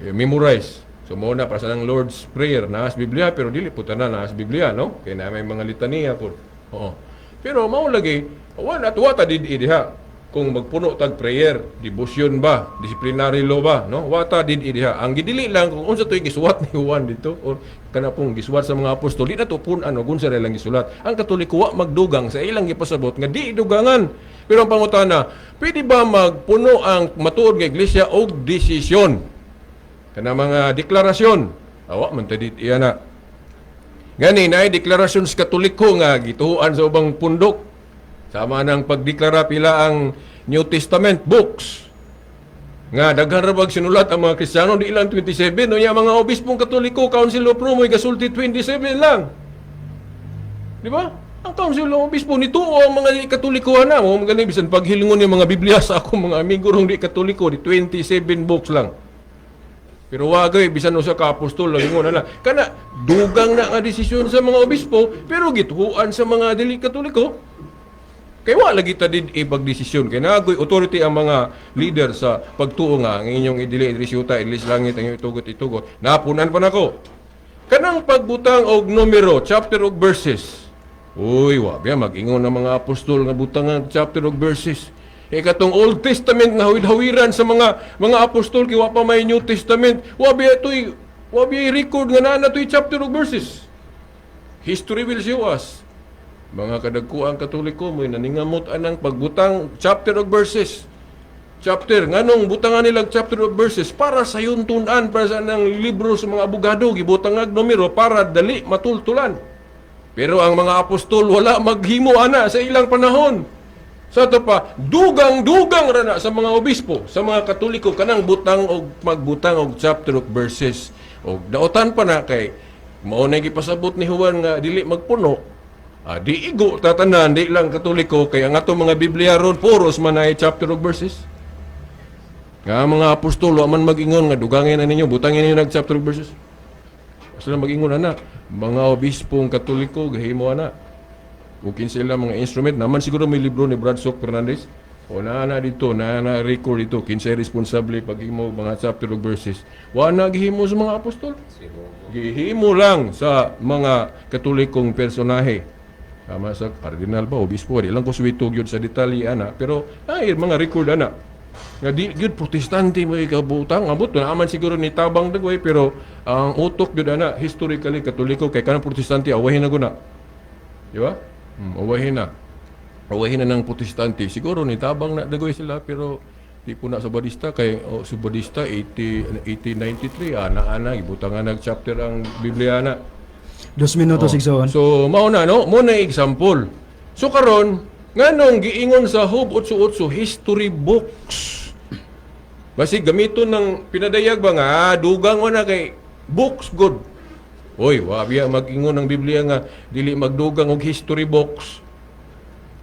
S2: memorize. So mo na para sa ng Lord's Prayer na sa Biblia pero dili po tanan na sa Biblia, no? Kay na may mga litanya po. Oo. Pero mao lagi wala ta did diha kung magpuno tag prayer, devotion ba, disciplinary law ba, no? Wata did diha. Ang gidili lang kung unsa toy gisuwat ni Juan dito or kana pong gisuwat sa mga apostol, di na to pun ano gunsa lang gisulat. Ang Katoliko wa magdugang sa ilang gipasabot nga di dugangan. Pero ang pangutana, pwede ba magpuno ang matuod nga iglesia og desisyon? Kana mga deklarasyon. Awa man ta dit iya na. Gani na deklarasyon sa Katoliko nga gituhuan sa ubang pundok. Sama ng pagdeklara pila ang New Testament books. Nga daghan ra bag sinulat ang mga Kristiyano di ilang 27 no ya mga obispong Katoliko, Council of Rome ay gasulti 27 lang. Di ba? Ang Council of Obispo nituo ang mga di Katoliko na mo magaling bisan paghilingon yung mga Biblia sa akong mga amigo rong di Katoliko di 27 books lang. Pero wagay bisan usa ka apostol lang ingon na kana dugang na nga desisyon sa mga obispo pero gituhuan sa mga dili Katoliko. Kaya wala lagi ta din ipagdesisyon. Kaya nagoy authority ang mga leader sa pagtuo nga ang inyong idili, idrisyuta, idlis langit, ang inyong itugot. Napunan pa nako. Kanang pagbutang og numero, chapter og verses. Uy, wabya mag-ingon ng mga apostol nga butang ang chapter og verses. Katong Old Testament nga hawid-hawiran sa mga apostol kay wa pa may New Testament. Wabya record nga na toy chapter og verses. History will show us. Mga kadagkuang Katoliko mo naningamot anang pagbutang chapter of verses. Chapter nganong butangan nilang chapter of verses para sa yuntunan para sa nang libro sa mga abogado gibutang ang numero para dali matultulan. Pero ang mga apostol wala maghimo ana sa ilang panahon. Sa ito pa, dugang ra na sa mga obispo, sa mga Katoliko kanang butang og magbutang og chapter of verses. Og daotan pa na kay mao na gipasabot ni Juan nga dili magpuno. Di igo tatanan, di lang Katoliko, kaya nga itong mga Biblia ron, puros man ay chapter of verses. Nga mga apostol, man mag-ingon nga, dugangin na ninyo, butangin ninyo nag-chapter of verses. Basta na mag-ingon na, mga obispong Katoliko, gahimo na. Bukin sila mga instrument, naman siguro may libro ni Bradshaw Fernandez. O na dito, na record dito, kinsay responsable pag-himo mga chapter of verses. Wala gihimo sa mga apostol. Gihimo lang sa mga Katolikong personahe. Kama sa cardinal ba, obispo, di lang ko suwitog yun sa detalye, ana. Pero, mga record, ana. Nga di, yun, protestante mo ikabutang. Abot, naaman siguro ni Tabang Dagway, pero ang utok yun, ana, historically, Katoliko, kay kanang protestante, awahin na guna. Di ba? Awahin na. Awahin na ng protestante. Siguro ni Tabang na Dagway sila, pero di po na sa Badista, kay sa Badista, 1893, ana, ibutangan nag-chapter ang Biblia, ana.
S3: 2 minutos igsoon.
S2: So mao na no, mo na example. So karon nganong giingon sa Hub 88 history books. Basi gamiton ng pinadayag ba nga dugang mo na kay books good. Oy, wabiya mag-ingon ng Biblia nga dili magdugang og history books.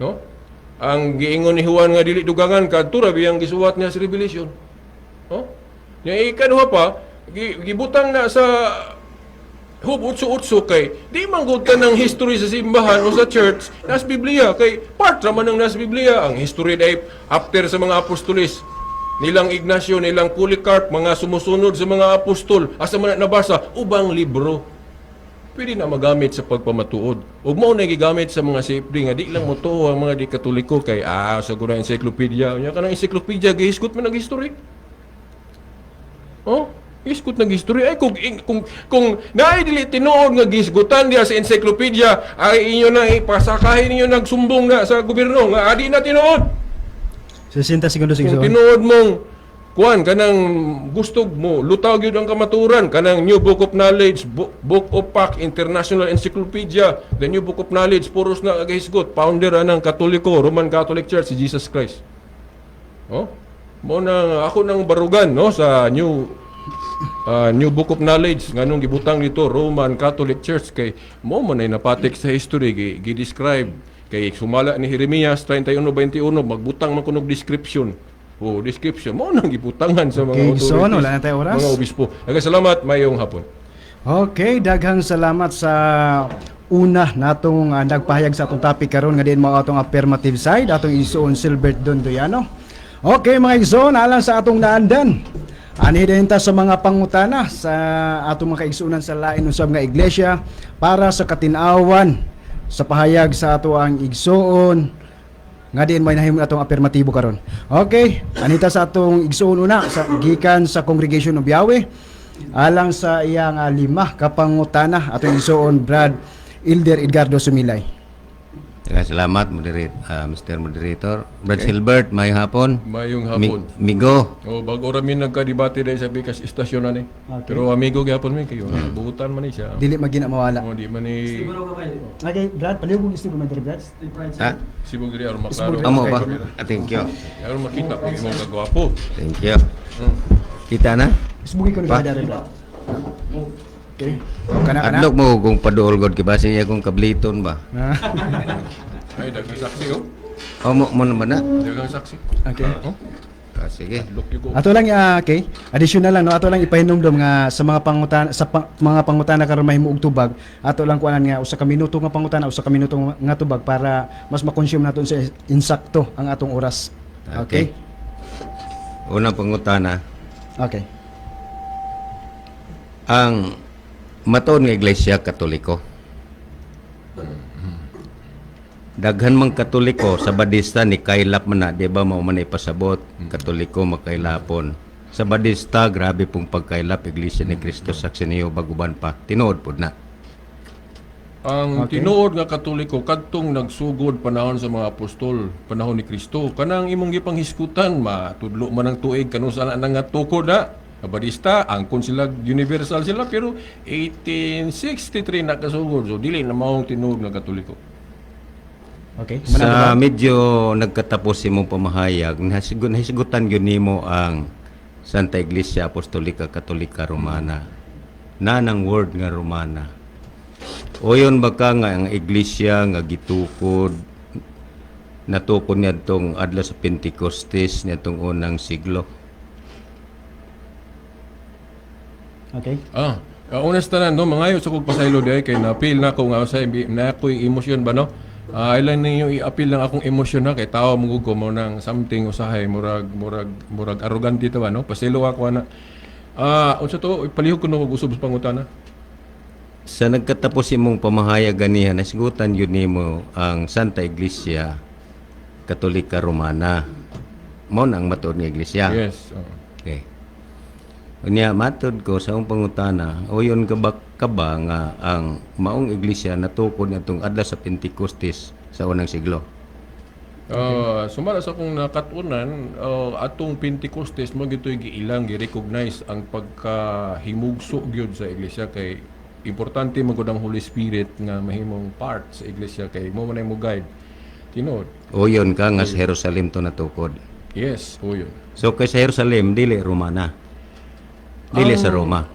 S2: No? Ang giingon ni Juan nga dili dugangan kadto ra biyang gisuwat niya sa Revelation. No? Nya ikaduha pa gibutang na sa Hub 88 kay di manggutan ng history sa simbahan o sa church nas Biblia kay part raman ng nas Biblia ang history day after sa mga apostolis nilang Ignacio, nilang Polycarp, mga sumusunod sa mga apostol asa man nabasa ubang libro pwede na magamit sa pagpamatuod ug mao na gigamit sa mga safety nga di lang mo to ang mga di Katoliko kay sa guna encyclopedia nya kanang encyclopedia gihisgot man ang history Iskut ng history ay kung naay dili tinuod nga gisgutan diha sa encyclopedia ay inyo na ipasakahin ninyo nagsumbong na sa gobyerno nga adi na tinuod.
S3: 60 segundos
S2: Kung
S3: igsoon.
S2: tinuod mong kuan kanang gustog mo lutaw gyud ang kamaturan kanang New Book of Knowledge, Book of Pack, International Encyclopedia, the New Book of Knowledge puros na gahisgot founder anang Katoliko, Roman Catholic Church si Jesus Christ. Mo na ako nang barugan no sa New Book of Knowledge nganong gibutang dito Roman Catholic Church kay mo man ay napatik sa history gi-describe kay sumala ni Jeremias 31:21 magbutang man kunog description mo nang gibutangan sa mga
S3: Okay, so
S2: authorities,
S3: wala na tayo oras.
S2: mga obispo. Salamat mayong hapon.
S3: Okay, daghang salamat sa una natong nagpahayag sa atong topic karon nga din mao atong affirmative side atong isuon Silbert Dondoyano. Okay mga igsoon alang sa atong naandan. Ani din ta sa mga pangutana sa atong mga kaigsunan sa lain usab nga iglesia para sa katinawan sa pahayag sa ato ang igsuon nga diin may nahimo atong afirmatibo karon. Okay, anita sa atong igsuon una sa gikan sa Congregation of Yahweh alang sa iyang lima kapangutana atong igsuon Brad Elder Edgardo Sumilay.
S7: Salamat, Mr. Moderator. Brad Silbert, may hapon.
S2: Mayong hapon.
S7: Migo.
S2: Bago ramin nagka-debate dahil sa bikas istasyon na ni.
S3: Okay.
S2: Pero amigo gyapon mi kayo. Buhutan man ni siya.
S3: Dili magina mawala.
S2: Di man ni
S3: Okay, Brad, palihog gusto ko Brad.
S7: Ha?
S2: sibog diri aron maklaro.
S7: Amo ba? Thank you.
S2: Aron makita pag imong kagwapo.
S7: Thank you. Kita na?
S3: Subugi ko ni
S7: Pa?
S3: Brad. Okay. Kana.
S7: Adlok mo kung paduol god kay base niya kung kabliton ba.
S2: Ay daghang saksi oh.
S7: Mo naman na.
S2: Daghang saksi.
S3: Okay.
S2: Oh.
S7: Sige.
S2: Adlok yuko.
S3: Ato lang okay. Additional lang no, ato lang ipahinumdum nga sa mga pangutana mga pangutana karon mahimo og tubag. Ato lang kuanan nga usa ka minuto nga pangutana, usa ka minuto nga tubag para mas ma-consume naton sa insakto ang atong oras. Okay?
S7: Unang pangutana,
S3: Okay.
S7: ang matuod nga Iglesia Katoliko. Daghan mang Katoliko sa Badista ni kailap man na, di ba mao man ipasabot, Katoliko makailapon. Sa Badista, grabe pong pagkailap, Iglesia ni Cristo sa Aksiniyo, baguban pa. Tinuod po na.
S2: Ang
S3: Okay.
S2: tinuod nga Katoliko kadtong nagsugod panahon sa mga apostol, panahon ni Kristo. Kanang imong gipanghisgutan matudlo man ang tuig kanus ana nga tukod na. Abadista, angkon sila universal sila pero 1863 nakasugod. So dili na maong tinuod nga Katoliko.
S3: Okay.
S7: Sa medyo nagkatapos imong pamahayag, nahisigotan yun nimo ang Santa Iglesia Apostolika Katolika Romana. Nanang word nga Romana. O yun baka nga ang iglesia nga gitukod natukod niya itong adla sa Pentecostes niya itong unang siglo.
S3: Okay.
S2: Unas tanan no, mangayo sa kog pasaylo di kay na-feel na ko nga sa na ako'y emosyon ba no? Ilan ninyo i-appeal lang akong emosyon na kay tao mo ko mo nang something usahay murag arrogante to ba no? Pasaylo ako na. Unsa to palihog ko no usab sa pangutana.
S7: Sa nagkatapos imong pamahayag ganihan, nasigutan yun nimo ang Santa Iglesia Katolika Romana. Mo ang matuod nga iglesia.
S2: Yes.
S7: Okay. Unya matod ko sa akong pangutana, o yun ka ba nga ang maong iglesia natukod nitong adla sa Pentecostes sa unang siglo?
S2: Sumala sa akong nakatunan, atong Pentecostes mo gito'y giilang gi-recognize ang pagkahimugso gyud sa iglesia kay importante magud ang Holy Spirit nga mahimong part sa iglesia kay mo man mo guide. Tinuod.
S7: O yun ka nga sa Jerusalem to natukod.
S2: Yes, o yun.
S7: So kay sa Jerusalem dili Romana. Dili sa Roma.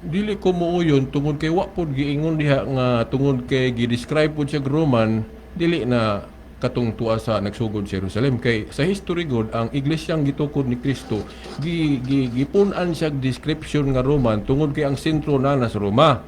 S2: Dili ko mo yun tungod kay wa pod giingon diha nga tungod kay gi-describe pod siya Roman, dili na katong tuwa sa nagsugod sa Jerusalem kay sa history god ang iglesyang gitukod ni Kristo gipun-an siya description nga Roman tungod kay ang sentro na sa Roma.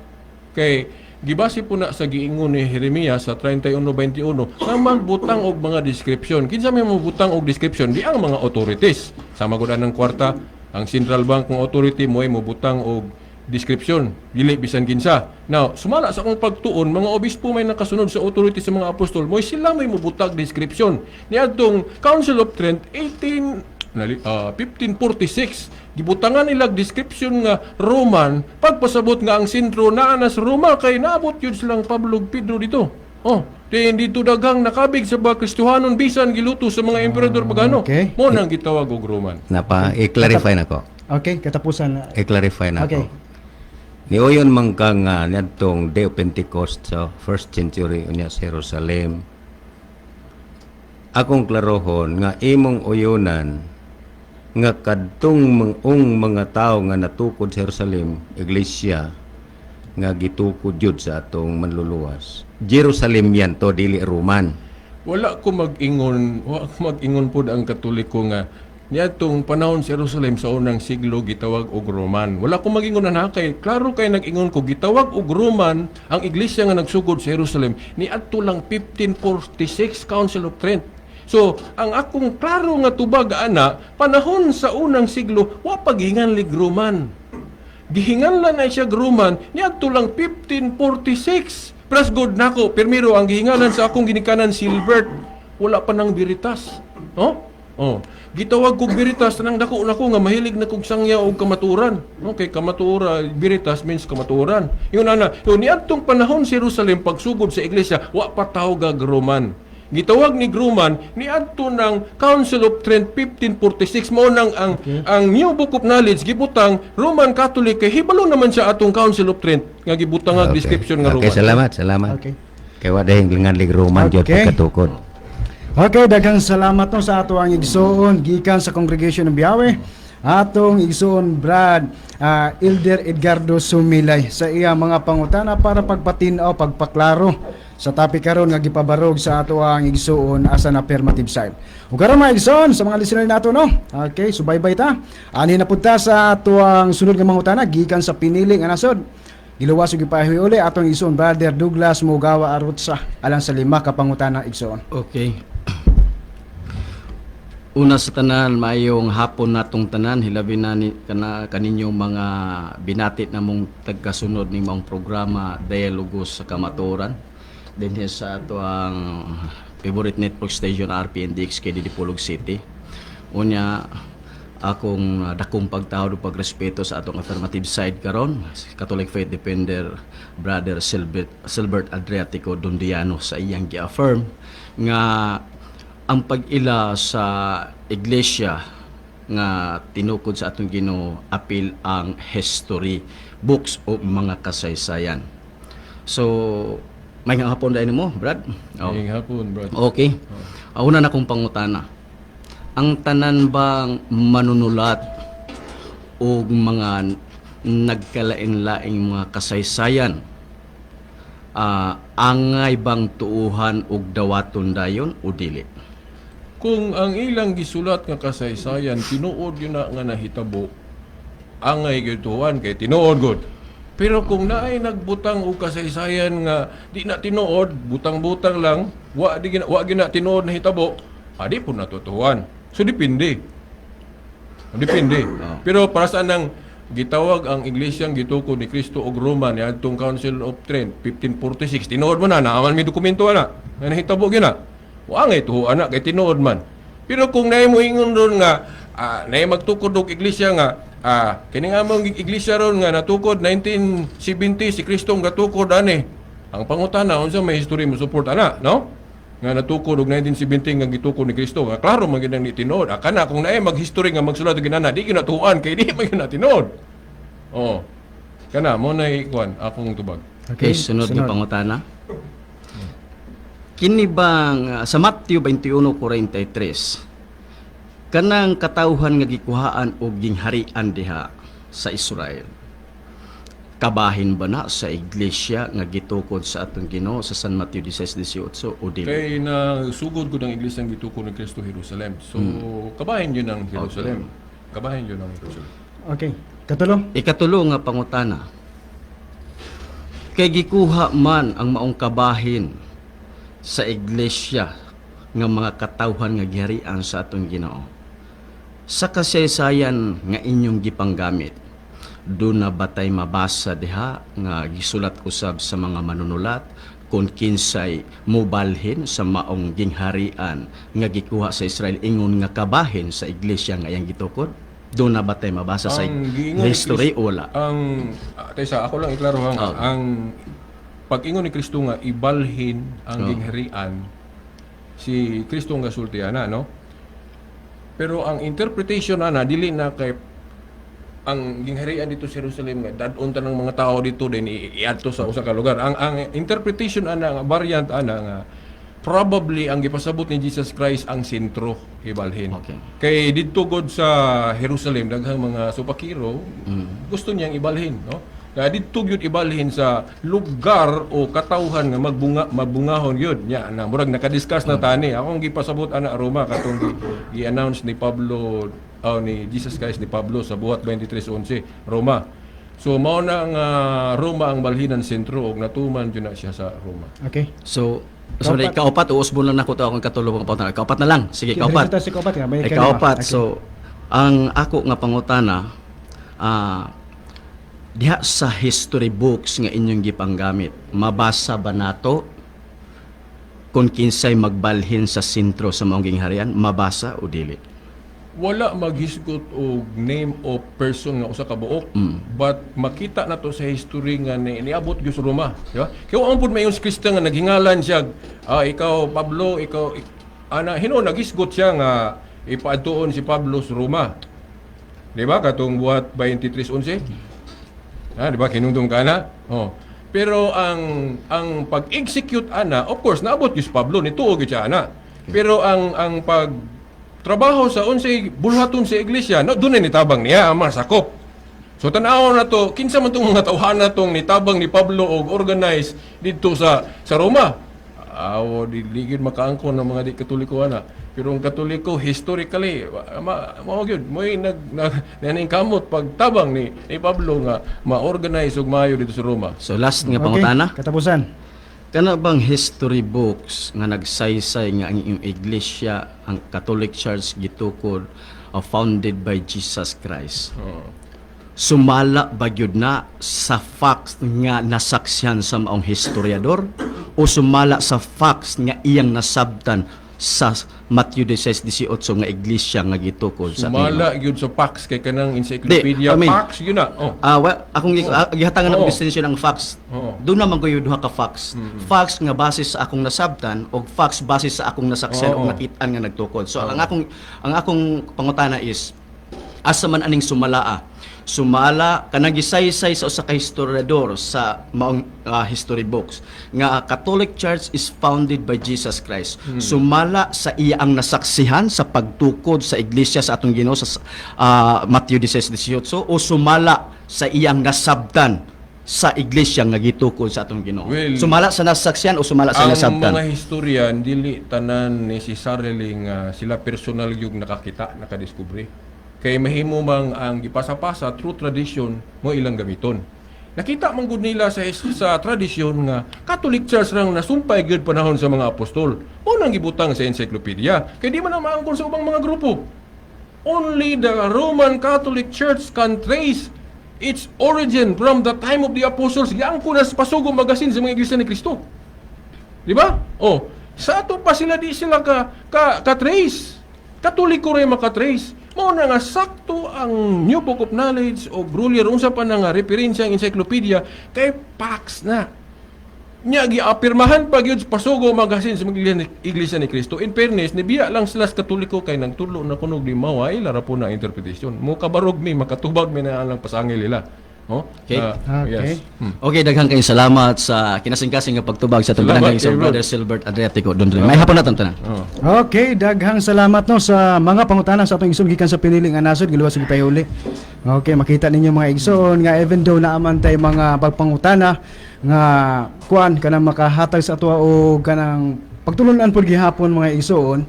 S2: Kay gibase po na sa giingon ni Jeremias sa 31:21 nga magbutang og mga description. Kinsa may mabutang og description di ang mga authorities. Sama gud ng kwarta ang Central Bank ng authority mo ay mabutang og description, dili bisan kinsa. Now, sumala sa akong pagtuon, mga obispo may nakasunod sa authority sa mga apostol, mo sila may mubutag description. Niadtong Council of Trent 1546, gibutangan nila description nga Roman, pagpasabot nga ang sentro naa na sa Roma kay naabot yun silang Pablo Pedro dito. Dito daghang nakabig sa mga Kristohanon bisan giluto sa mga emperador pagano.
S3: Okay.
S2: Mo nang gitawag og Roman.
S7: I-clarify na ko.
S3: Okay, katapusan.
S7: I-clarify na
S3: Okay.
S7: ko. Niuyon man ka nga niadtong Day of Pentecost sa first century unya sa Jerusalem. Akong klarohon nga imong uyonan nga kadtong mga tao nga natukod sa Jerusalem, iglesia nga gitukod jud sa atong manluluwas. Jerusalem yan to, dili Roman.
S2: Wala ko mag-ingon pod ang Katoliko nga niadtong panahon sa Jerusalem sa unang siglo gitawag og Roman. Wala ko mag-ingon na kay klaro kay nag-ingon ko gitawag og Roman ang iglesia nga nagsugod sa Jerusalem niadto lang 1546 Council of Trent. So, ang akong klaro nga tubag ana, panahon sa unang siglo, wa paghingan ligruman. Gihinganlan na siya gruman, niadto lang 1546. Plus good nako, permiro ang gihingalan sa akong ginikanan Silbert, wala pa nang biritas. No? Oh, gitawag kog biritas nang dako nako nga mahilig na kog sangya og kamaturan. Okay, kamatura, biritas means kamaturan. Yun ana, yun niadtong panahon sa Jerusalem pagsugod sa iglesia, wa pa tawo gagruman. Gitawag ni Gruman ni adto ng Council of Trent 1546 mao nang ang New Book of Knowledge gibutang Roman Catholic kay hibalo naman siya atong Council of Trent nga gibutang nga description nga Roman.
S7: Okay, salamat.
S3: Okay.
S7: Kay wa dahing lingan Roman jud
S3: Okay.
S7: pagkatukod.
S3: Okay, daghang salamat no sa ato ang igsoon gikan sa Congregation ng Biyawe. Atong igsoon Brad Elder Edgardo Sumilay sa iya mga pangutana para pagpatinaw, pagpaklaro sa topic karon nga gipabarog sa ato ang igsoon as an affirmative side. Ug karon mga igsoon sa mga listener nato no. Okay, subaybay ta. Ani na pud ta sa ato ang sunod nga mangutana gikan sa pinili nga nasod. Giluwas ug gipahiwi uli atong igsoon Brother Douglas Mugawa Arutsa alang sa 5 ka pangutana igsoon.
S1: Okay. Una sa tanan, maayong hapon natong tanan, hilabi na kaninyong mga binatit na mong tagkasunod ni mong programa Dialogos sa Kamaturan. Din sa ato ang favorite network station RPNDX kay Dipolog City. Unya, akong dakong pagtawad o pagrespeto sa atong affirmative side karon, Catholic Faith Defender Brother Silbert Adriatico Dondiano sa iyang gi-affirm nga ang pag-ila sa iglesia nga tinukod sa atong Ginoo apil ang history books o mga kasaysayan. So, may nga hapon dahil mo, Brad?
S2: Ngayong hapon, brother.
S1: Okay. Una na kong pangutana. Ang tanan bang manunulat o mga nagkalain-laing mga kasaysayan angay bang tuuhan og dawaton dayon o dili?
S2: Kung ang ilang gisulat nga kasaysayan tinuod yun na nga nahitabo, angay gituan kay tinuod gud. Pero kung naay nagbutang og kasaysayan nga di na tinuod, butang-butang lang, wa gina tinuod na hitabo, adi po natutuhan. So depende. Depende. Pero para sa nang gitawag ang iglesyang gitukod ni Kristo og Roma ni adtong Council of Trent 1546, tinuod mo na naaman mi dokumento ana. Nga nahitabo gina. Wa nga ito anak kay tinuod man. Pero kung naay mo ingon ron nga naay magtukod og iglesia nga kini nga mong iglesia ron nga natukod 1970 si Kristo nga tukod ani. Ang pangutana unsa may history mo support ana, no? Nga natukod og 1970 nga gitukod ni Kristo. Nga klaro man gid ni tinuod. Kana kung naay mag-history nga magsulat og ginana, di ginatuan kay di man gina tinuod. Oh. Kana mo na ikuan akong tubag.
S1: Okay, sunod ni pangutana. Kini bang sa Matthew 21:43 kanang katawhan nga gikuhaan og gingharian diha sa Israel, kabahin ba na sa iglesia nga gitukod sa atong Ginoo sa San Matthew 16:18 o dili?
S2: Kay na sugod ko ng iglesia ang gitukod ni Kristo Jerusalem. So kabahin yun ang Jerusalem. Kabahin yun ang Jerusalem.
S3: Okay. Katulo.
S1: Ikatulo nga pangutana. Kay gikuha man ang maong kabahin sa iglesia nga mga katawhan nga giharian sa atong Ginoo, sa kasaysayan nga inyong gipanggamit, doon na batay mabasa diha nga gisulat usab sa mga manunulat kung kinsay mobalhin sa maong gingharian nga gikuha sa Israel ingon nga kabahin sa iglesia nga iyang gitukod? Doon na batay mabasa sa
S2: giingon ni
S1: history o wala?
S2: Ang Tessa, ako lang iklaro hang ang pag-ingon ni Kristo nga ibalhin ang gingharian si Kristo nga sultiana, no? Pero ang interpretation ana dili na kay ang gingharian dito sa Jerusalem nga dadon ta ng mga tao dito din iadto sa usa ka lugar. Ang interpretation ana nga variant ana nga probably ang gipasabot ni Jesus Christ ang sentro ibalhin.
S1: Okay.
S2: Kay didto god sa Jerusalem daghang mga supakiro gusto niyang ibalhin, no? Kaya didto gyud ibalhin sa lugar o katawhan nga magbungahon gyud nya na murag nakadiscuss na tani. Akong gipasabot ana Roma katong gi-announce ni Pablo ni Jesus Christ ni Pablo sa buhat 23:11 Roma. So mao na ang Roma ang balhinan sentro og natuman gyud na siya sa Roma.
S3: Okay.
S1: So, So, kaupat, uusbon lang ako ito akong katulong pangutana. Kaupat na lang. Sige, kaupat.
S3: Si kaupat nga. May
S1: Kaupat.
S3: kalima.
S1: So, ang ako nga pangutana, diha sa history books nga inyong gipanggamit, mabasa ba nato kung kinsay magbalhin sa sentro sa maong gingharian? Mabasa o dili?
S2: Wala maghisgot og name of person nga usa ka buok, but makita na to sa history nga niabot gyud sa Roma, di ba? Kaya ang pud mayon Kristo nga naghingalan siya, ikaw Pablo, ikaw ana hino naghisgot siya nga ipaadtuon si Pablo sa Roma. Di ba katong buhat 23:11? Di ba kinundong kana? Oh. Pero ang pag-execute ana, of course naabot gyud si Pablo nituo gyud siya ana. Pero ang pag trabaho sa unsay bulhaton sa iglesia, no, doon nitabang niya ang mga sakop. So tanaw na to, kinsa man tong mga tawhana tong nitabang ni Pablo og organize dito sa Roma. Di ligid makaangkon ng mga di katoliko ana. Pero ang katoliko historically mao gyud moy naning kamot pagtabang ni Pablo nga ma-organize og maayo dito sa Roma.
S1: So, last nga pangutana.
S3: Katapusan.
S1: Kana bang history books nga nagsaysay nga ang inyong iglesia, ang Catholic Church gitukod, founded by Jesus Christ? Sumala ba gyud na sa facts nga nasaksyan sa maong historiador o sumala sa facts nga iyang nasabtan sa Matthew 16:18 nga iglesia nga gitukod sa
S2: Sumala gyud sa facts kay kanang encyclopedia facts yun na.
S1: akong gihatangan ng distinction ng facts. Doon naman ko yung duha ka facts. Facts nga base sa akong nasabtan o facts base sa akong nasaksihan o nakitaan nga nagtukod. So ang akong pangutana is asa man aning sumala kanang gisaysay sa usa ka historiador sa maong history books nga Catholic Church is founded by Jesus Christ. Sumala sa iya ang nasaksihan sa pagtukod sa iglesia sa atong Ginoo sa Matthew 16:18 o sumala sa iyang nasabtan sa iglesia nga gitukod sa atong Ginoo.
S2: Well,
S1: sumala sa nasaksihan o sumala sa
S2: ang
S1: nasabtan?
S2: mga historian dili tanan necessarily nga sila personal yung nakakita, nakadiskubre. Kay mahimo mang ang gipasa-pasa through tradition mo ilang gamiton. Nakita man gud nila sa tradisyon nga Catholic Church rang nasumpay gyud panahon sa mga apostol. O nang gibutang sa encyclopedia. Kay di man na maangkon sa ubang mga grupo. Only the Roman Catholic Church can trace its origin from the time of the apostles. Yang kunas pasugong magasin sa mga iglesia ni Kristo. Di ba? Sa ato pa sila di sila ka-trace. Katoliko rin maka-trace. Mao na nga sakto ang New Book of Knowledge o Brullier unsa pa na nga referensya ang encyclopedia kay facts na. Nya giapirmahan pa gyud pasugo magasin sa mga iglesia ni Kristo. In fairness, nibiya lang sila sa Katoliko kay nagtulo na kunog ni maway lara po na interpretation. Mo kabarog mi makatubag mi na lang pasangil nila.
S1: Okay.
S2: Yes.
S1: Okay, daghang kayong salamat sa kinasing-kasing nga pagtubag sa
S2: Salamat,
S1: tunggalan sa
S2: Bro.
S1: Brother Silbert Adriatico. May hapon na tanan.
S3: Okay, daghang salamat no sa mga pangutana sa atong igsoon gikan sa piniling nga nasod giluwas sa gipayuli. Okay, makita ninyo mga igsoon nga even though naaman tay mga pagpangutana nga kuan kanang makahatag sa ato o kanang pagtulunan pod gihapon mga igsoon,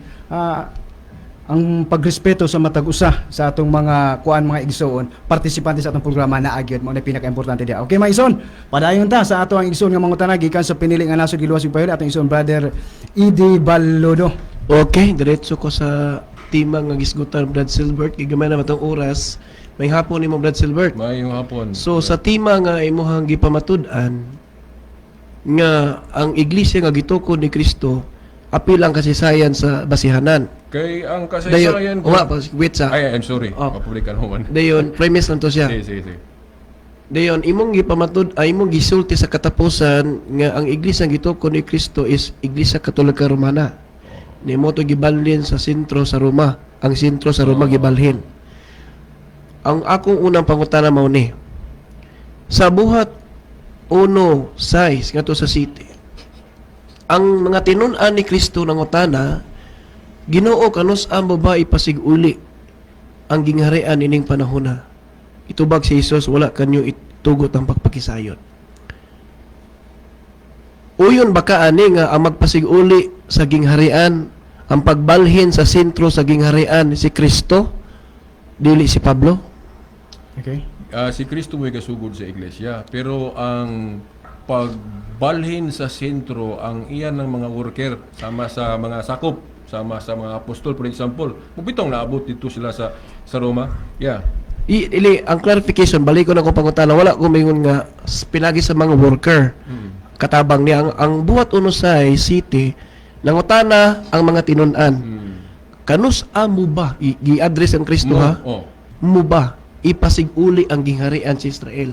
S3: ang pagrespeto sa matag usa sa atong mga kuan mga igsoon, partisipante sa atong programa na agyod mao na pinaka-importante dia. Okay, mga igsoon, padayon ta sa ato ang igsoon nga mangutana gikan sa piniling nga nasod giluwas sa gipayuli atong igsoon Brother Edi Ballodo.
S8: Okay, diretso ko sa timang nga gisgutan Brad Silbert. Gigamay na matong oras. May hapon ni mo Brad Silbert.
S2: Maayong hapon.
S8: So sa tima nga imuhang gipamatud-an nga ang iglesia nga gitukod ni Kristo apil ang kasaysayan sa basihanan.
S2: Kay ang kasaysayan ko.
S8: Wait sa.
S2: I'm sorry.
S8: Oh.
S2: Mapublikan ho man.
S8: Dayon premise lang to siya.
S2: Sige.
S8: Dayon imong imong gisulti sa katapusan nga ang iglesia nga gitukod ni Kristo is Iglesia Katolika Romana. Nimo to gibalhin sa sentro sa Roma. Ang sentro sa Roma gibalhin. Ang akong unang pangutana mao ni. Sa buhat 1:6 ngadto sa city. Ang mga tinun-an ni Kristo nangutana, Ginoo kanus ang babae pasig-uli ang gingharian ining panahona. Itubag si Jesus, wala kanyo itugot ang pagpakisayon. Uyon baka ani nga ang magpasig-uli sa gingharian, ang pagbalhin sa sentro sa gingharian si Kristo, dili si Pablo?
S3: Okay.
S2: Si Kristo mo'y kasugod sa iglesia. Pero ang pagbalhin sa sentro ang iyan ng mga worker sama sa mga sakop, sama sa mga apostol, for example. Mubitong naabot dito sila sa Roma. Yeah.
S8: Ang clarification, balik ko na kung pangutana, wala ko mayon nga pinagi sa mga worker. Katabang niya, ang buhat Unusay City, nangutana ang mga tinunan. Kanus mo ba, i-address ang Kristo ha? Mo ba, ipasig-uli ang gingharian sa Israel?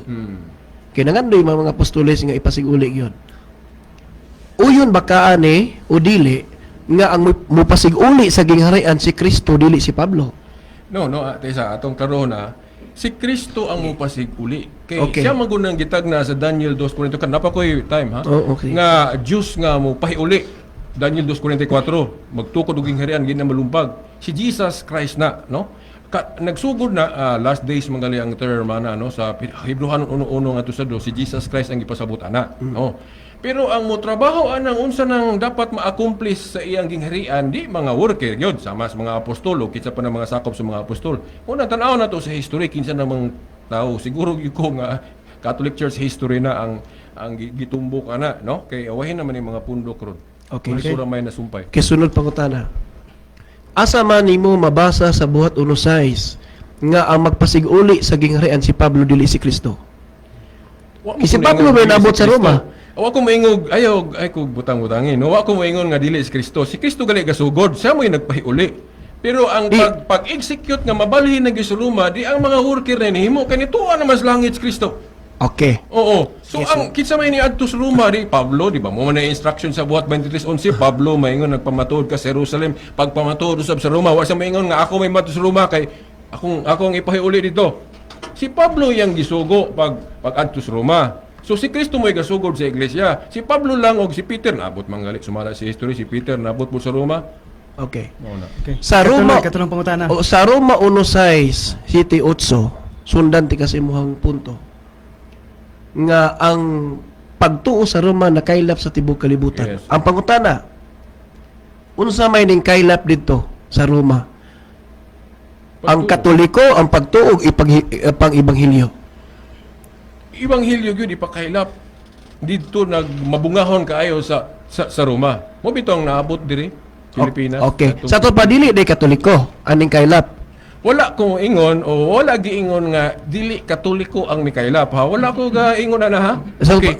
S8: Kaya nangan yung mga apostoles nga ipasig-uli yun. Uyon baka ani, o dili, nga ang mupasig-uli sa gingharian si Kristo, dili si Pablo.
S2: No, Tessa, atong karon na si Kristo ang mupasig-uli. Kay
S8: Okay.
S2: siya magunang gitagna sa Daniel 2:44 kan napakoy time ha.
S8: Oh, okay.
S2: Nga Diyos nga mo pahiuli. Daniel 2:44 magtukod og gingharian gina malumpag. Si Jesus Christ na, no? Nagsugod na last days mangali ang term ana no sa Hebrewan 1:1 nga sa si Jesus Christ ang ipasabot ana, no? Pero ang mo trabaho anang unsa nang dapat ma-accomplish sa iyang gingharian di mga worker yun sama sa mga apostol o kinsa pa ng mga sakop sa mga apostol. Una tan-aw na to sa history kinsa nang mga tao siguro gyud ko nga Catholic Church history na ang gitumbok ana, no? Kay awahin naman yung mga pundok ron.
S8: Okay.
S2: Sura may nasumpay.
S8: Kaya sunod pangutana. Asa man nimo mabasa sa buhat Unusay nga ang magpasig-uli sa gingharian si Pablo dili si Kristo?
S2: Wa mo
S8: Si
S2: ko
S8: Pablo
S2: maingon
S8: may nabot
S2: si
S8: sa
S2: Kristo.
S8: Roma.
S2: Wa ko maingog ay ko butang-butangin. No, wa ko maingon nga dili si Kristo. Si Kristo gali gasugod, siya mo'y nagpahiuli. Pero ang pag-execute nga mabalhin na sa Roma, di ang mga worker na himo kanituan na mas langit si Kristo.
S8: Okay.
S2: Oo. So ang kinsa may niadto sa Roma di Pablo, di ba? Mo man na instruction sa buhat 23:11, Pablo maingon nagpamatuod ka sa Jerusalem, pagpamatuod usab sa Roma, wa siya maingon nga ako may mato sa Roma kay akong ipahiuli dito. Si Pablo yang gisugo pag adto sa Roma. So si Kristo mo'y gasugod sa iglesia. Si Pablo lang og si Peter naabot mangali sumala si history si Peter naabot mo sa Roma.
S8: Okay.
S2: Mao na.
S3: Okay.
S8: Sa Roma,
S3: katulong pangutana.
S8: sa Roma 1:6, City 8, sundan ti kasi muhang punto. Nga ang pagtuo sa Roma nakailap sa tibok kalibutan.
S2: Yes.
S8: Ang pangutana, unsa may ning kailap dito sa Roma? Ang Katoliko, ang pagtuo, pang-ibanghilyo.
S2: Ibanghilyo gyud ipakailap. Dito nagmabungahon kaayo sa Roma. Mo bitong naabot diri Pilipinas.
S8: Okay.
S2: Atong-
S8: Sa to pa dili day Katoliko, aning kailap.
S2: Wala ko ingon o wala giingon nga dili Katoliko ang mikaylap ha. Wala ko ga ingon ana ha.
S8: So,
S2: Okay.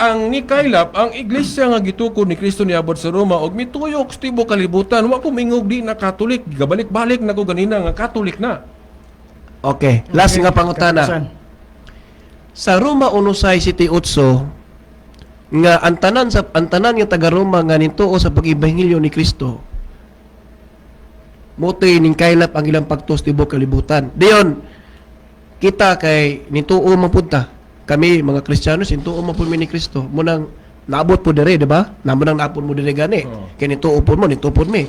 S2: Ang mikaylap ang iglesia nga gitukod ni Kristo niabot sa Roma og mituyok sa tibuok kalibutan. Wa ko mingog di na Katolik. Gabalik-balik na ko ganina nga Katolik na.
S8: Okay. Last
S3: Okay,
S8: nga pangutana.
S3: katapusan.
S8: Sa Roma 1:6 City 8 nga ang tanan nga taga Roma nga nintuo sa pag-ibanghilyo ni Kristo. Motoy ning kailap ang ilang pagtuos tibok kalibutan. Dayon kita kay nintuo mapunta. Kami mga Kristiyano nintuo mapun mi ni Kristo. Munang naabot po dire, di ba? Namunang naapon mo dire gani. Kay nintuo po mo, nintuo po mi.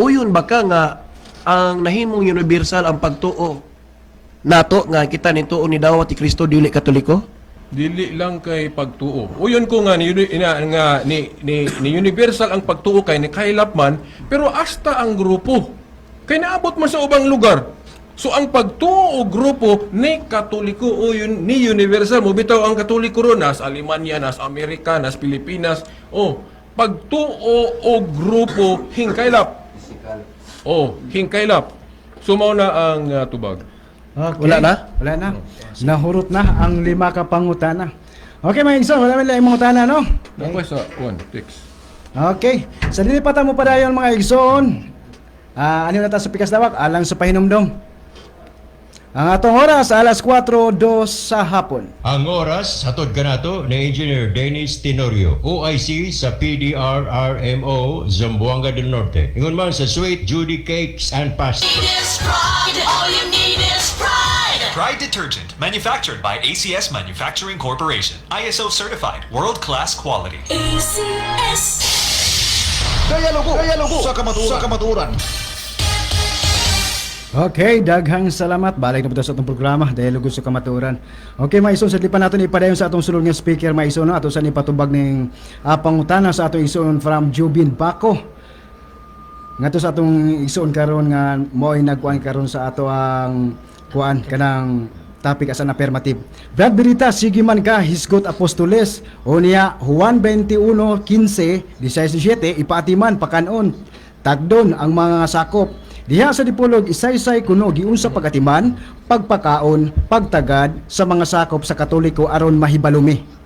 S8: Uyon baka nga ang nahimong universal ang pagtuo nato nga kita nintuo ni dawat ti Kristo dili Katoliko?
S2: Dili lang kay pagtuo. Uyon ko nga ni universal ang pagtuo kay ni kaylap man, pero hasta ang grupo. Kay naabot man sa ubang lugar. So ang pagtuo o grupo ni Katoliko o yun, ni universal mo bitaw ang Katoliko ron nas Alemanya, nas Amerika, nas Pilipinas. Pagtuo o grupo hingkaylap. Hingkaylap. So mao na ang tubag.
S3: Okay.
S8: Wala na?
S3: Wala na. Nahurot na ang 5 ka pangutana. Okay, mga igsoon, wala lang yung mangutana, no?
S2: Ako sa text.
S3: Okay. Sa dilipatan mo pa dayon mga igsoon. Ano na ta sa pikas dawak? Alang sa pahinumdom. Ang atong oras, alas 4:02 sa hapon.
S9: Ang oras, hatod ka nato ni Engineer Dennis Tenorio, OIC sa PDRRMO, Zamboanga del Norte. Ingon man sa Sweet Judy Cakes and Pasta.
S5: Is pride. All you need is pride.
S10: Pride Detergent, manufactured by ACS Manufacturing Corporation. ISO certified, world-class quality.
S5: ACS.
S4: Dialogo sa kamaturan.
S3: Okay, daghang salamat. Balik na po tayo sa atong programa, Dialogo sa Kamaturan. Okay, mga ison, sa lipan natin ipadayon sa atong sulod nga speaker, mga ison, no? Ato sa ipatubag ng pangutana sa atong ison from Jubin Paco. Nga to sa atong ison karon nga mo'y nagkuhan karon sa ato ang kuan kanang topic as an affirmative. Brad Berita, sige man ka, hisgot apostoles, o niya, Juan 21:15, 17, ipaatiman, pakanon, tagdon ang mga sakop. Diha sa dipolog, isay-say kuno, giunsa pagatiman, pagpakaon, pagtagad, sa mga sakop sa Katoliko aron mahibalumi.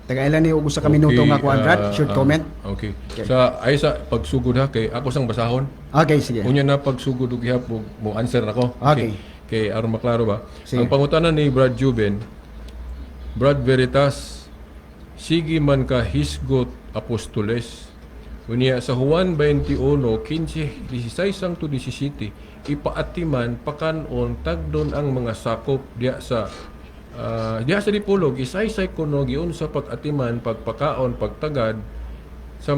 S3: Tagailan ni ugo sa kaminuto nga kuan, Brad, short comment.
S2: Okay. Sa ay sa pagsugod ha kay ako sang basahon.
S3: Okay, sige.
S2: Unya na pagsugod og gihap mo answer nako.
S3: Okay.
S2: Kay aron maklaro ba?
S3: Sige.
S2: Ang pangutanan ni Brad Juben, Brad Veritas, sige man ka hisgot apostoles. Unya sa Juan 21:15, 16 to 17, ipaatiman pakanon tagdon ang mga sakop diya sa dipolog isay-say kuno giun sa pag-atiman, pagpakaon, pagtagad sa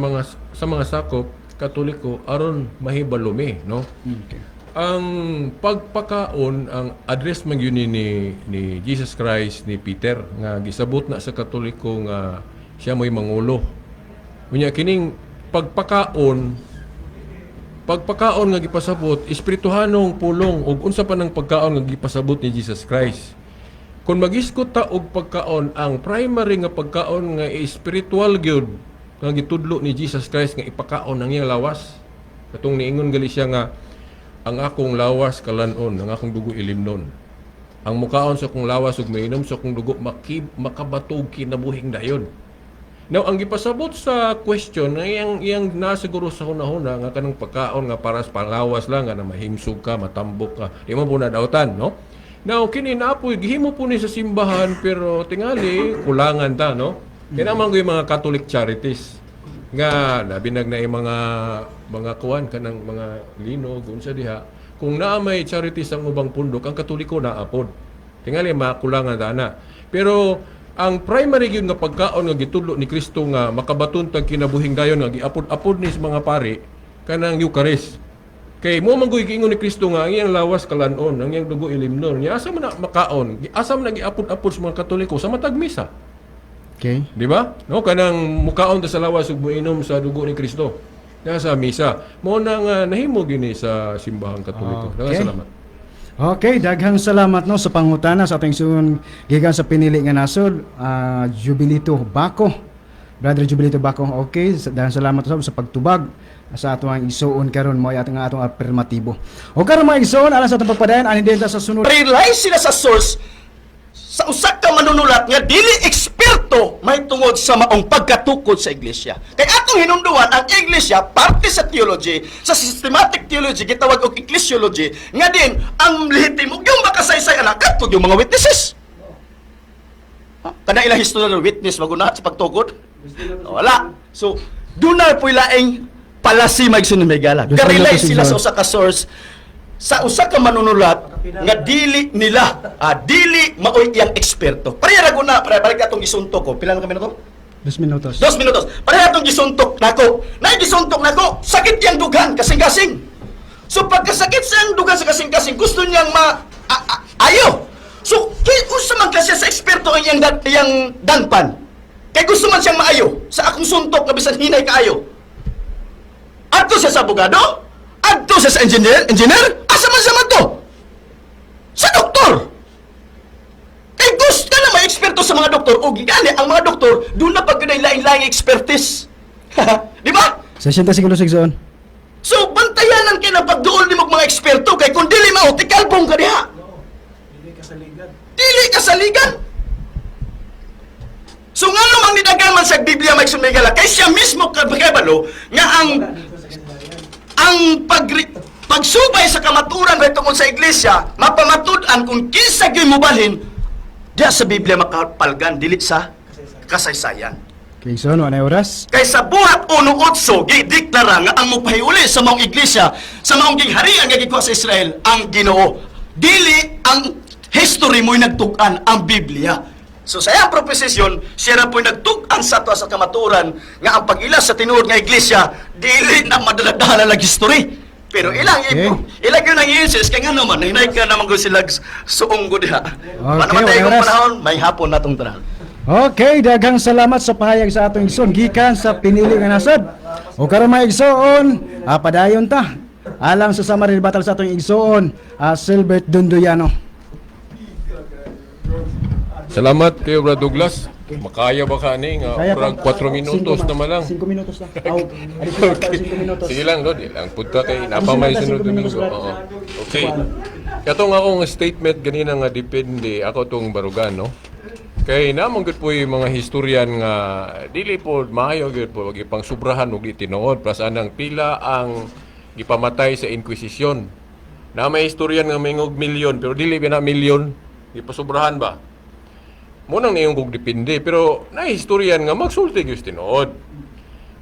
S2: mga sakop Katoliko aron mahibalumi, no?
S3: Okay.
S2: Ang pagpakaon ang address man yun ni Jesus Christ ni Peter nga gisabot na sa Katoliko nga siya mo'y mangulo. Unya kining pagpakaon nga gipasabot espirituhanong pulong ug unsa pa ng pagkaon nga gipasabot ni Jesus Christ. Kung mag-iskot ta og pagkaon, ang primary nga pagkaon nga spiritual gyud nga gitudlo ni Jesus Christ nga ipakaon ang iyang lawas. Katong niingon gali siya nga ang akong lawas kalanon, ang akong dugo ilimnon. Ang mukaon sa akong lawas ug mainom sa akong dugo makabatog kinabuhing dayon. Now, ang gipasabot sa question nga iyang nasiguro sa hunahuna nga kanang pagkaon nga para sa panglawas lang nga na mahimsog ka, matambok ka, di mo po nadautan, no? Now, kini naapoy, gihimo po ni sa simbahan, pero tingali, kulangan ta, no? Kinaman ko yung mga Catholic charities. Nga, nabinag na yung mga kuwan, kanang mga linog, unsa diha. Kung naamay charities ang ubang pundok, ang Katoliko naapod. Tingali, makulangan ta na. Pero, ang primary yun nga pagkaon nga gitudlo ni Kristo nga makabaton tag kinabuhing dayon nga giapod-apod ni sa mga pari, kanang Eucharist. Kay mo manggoy giingon ni Kristo nga ang iyang lawas kalanon, ang iyang dugo ilimnon. Nya asa man na makaon, asa man nagiapod-apod sa mga Katoliko sa matag misa.
S3: Okay.
S2: Di ba? No, kanang mukaon ta sa lawas ug moinom sa dugo ni Kristo. Sa misa. Mo nang nahimo gini sa simbahang Katoliko.
S3: Okay.
S2: Salamat.
S3: Okay, daghang salamat no sa pangutana sa ating suon gikan sa pinili nga nasod, Jubilito Baco. Brother Jubilito Baco. Okay, daghang salamat sa pagtubag sa atong isuon karon mo atong afirmatibo. O karon mga isuon alang sa atong pagpadayon ani din ta sa sunod.
S11: Rely sila sa source sa usa ka manunulat nga dili eksperto may tungod sa maong pagkatukod sa iglesia. Kay atong hinunduan ang iglesia parte sa theology, sa systematic theology gitawag og ecclesiology, nga din ang lehitimo yung makasaysay anak kadto yung mga witnesses. Kana ilang historical witness maguna sa pagtukod? Wala. So dunay poy laing palasi magsunumigala. Karelay sila sa usa ka source sa usa ka manunulat nga dili nila dili maoy iyang eksperto. Pareha guna balik atong gisuntok ko. Pila na kami na to?
S3: 2 minutos.
S11: 2 minutos. Pareha atong gisuntok nako. Nay gisuntok nako, sakit yang dugan kasing-kasing. So pagkasakit sa dugan sa kasing-kasing, gusto niyang ayo. So unsa man kasi sa eksperto ang iyang danpan. Kay gusto man siyang maayo sa akong suntok nga bisan hinay kaayo. Adto siya sa abogado? Adto siya sa engineer? Asa man sa to? Sa doktor! Kay gusto ka na may eksperto sa mga doktor o gigani ang mga doktor doon na pagkanay laing-laing expertise. Di ba?
S3: 60 segundos igsoon.
S11: So, bantayanan kayo ng pagduol ni mga eksperto kay kung dili mao, tikalbong ka diha. Dili kasaligan. So nga naman nidagan man sa Biblia may sumigala kay siya mismo kabalo nga ang pagsubay sa kamaturan ray tungkol sa iglesia mapamatud-an kung kinsa gyud mobalhin diya sa Biblia makapalgan dili sa kasaysayan.
S3: Okay, so ano oras?
S11: Kay sa buhat 1:8 gideklara nga ang mopahiuli sa maong iglesia sa maong gingharian nga gikuha sa Israel ang Ginoo. Dili ang history mo'y nagtug-an ang Biblia. So sa iyang proposisyon, siya na po'y nagtug-an sa to sa kamaturan nga ang pag-ila sa tinuod nga iglesia dili na madaladala lag history. Pero ilang yun ang insist kaya nga naman hinay ka naman ko sila suong ko diha. Manamatay kong panahon, may hapon na itong tanan.
S3: Okay, daghang salamat sa pahayag sa atong igsoon gikan sa pinili nga nasod. O karon mga igsoon, padayon ta. Alang sa summary battle sa atong igsoon, Silbert Dunduyano.
S2: Salamat kayo, Brad Douglas. Makaya ba ka ni nga
S3: Kaya
S2: parang 4 minutos naman lang.
S3: 5 minutos lang. Additional pa 5 minutos.
S2: Sige lang, Lord. Ilang punta kay napamay sunod
S3: Additional
S2: domingo.
S3: pa 5 minutos,
S2: Oo.
S3: Brad.
S2: Okay. Katong akong statement ganina nga depende ako tong barugan, no? Kay namang gud po yung mga historian nga dili po maayo gud po wag pang subrahan ug di tinuod plus anang pila ang gipamatay sa Inquisition. Na may historian nga mingog milyon pero dili na milyon, gipasubrahan ba? Munang niyong kog depende pero na historian nga magsulti gyud tinuod.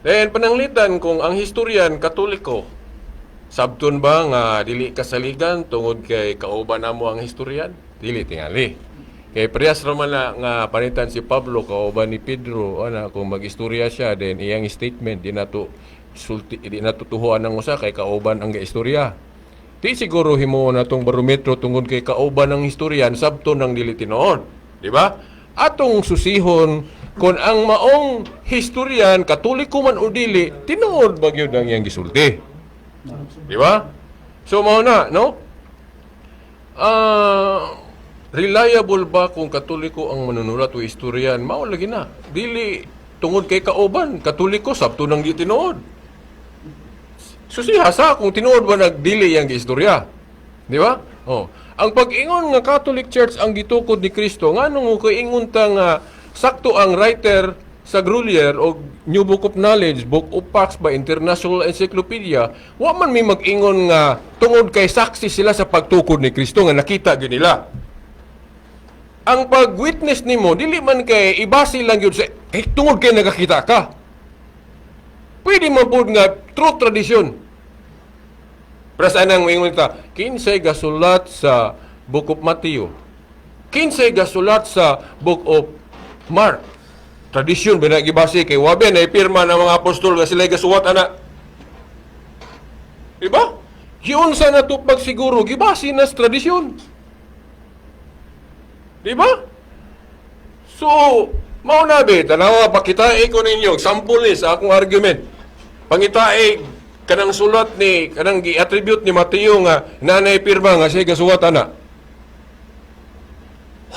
S2: Then pananglitan kung ang historian Katoliko sabton ba nga dili kasaligan tungod kay kauban namo ang historian? Dili tingali. Kay parehas raman na nga panitan si Pablo kauban ni Pedro ana kung magistorya siya then iyang statement di nato sulti di natutuhuan ang usa kay kauban ang gaistorya. Di siguro himo natong barometro tungod kay kauban ang historian sabton ng dili tinuod, di ba? Atong susihon kung ang maong historian Katoliko man o dili tinuod ba gyud ang iyang gisulti. Di ba? So mao na, no? Reliable ba kung Katoliko ang manunulat o historian? Mao lagi na. Dili tungod kay kauban, Katoliko sabto nang di tinuod. Susihasa kung tinuod ba nagdili yang istorya. Di ba? Oh. Ang pag-ingon nga Catholic Church ang gitukod ni Kristo, nganong ko ingon ta nga sakto ang writer sa Grolier o New Book of Knowledge, Book of Facts by International Encyclopedia, wa man may mag-ingon nga tungod kay saksi sila sa pagtukod ni Kristo nga nakita gyud nila. Ang pag-witness nimo dili man kay ibase lang gyud sa tungod kay nakakita ka. Pwede man pud nga true tradition. Prasa nang moingon ta, kinsay gasulat sa Book of Matthew. Kinsay gasulat sa Book of Mark. Tradisyon ba na gibase kay wabe na ipirma ng mga apostol nga sila gasuwat ana. Diba? Giunsa na to pag siguro gibase na sa tradisyon. Diba? So, mao na be, tanawa pakitae ko ninyo sample ni sa akong argument. Pangitae kanang sulat ni kanang gi-attribute ni Mateo nga nanay pirma nga siya gasuwat ana.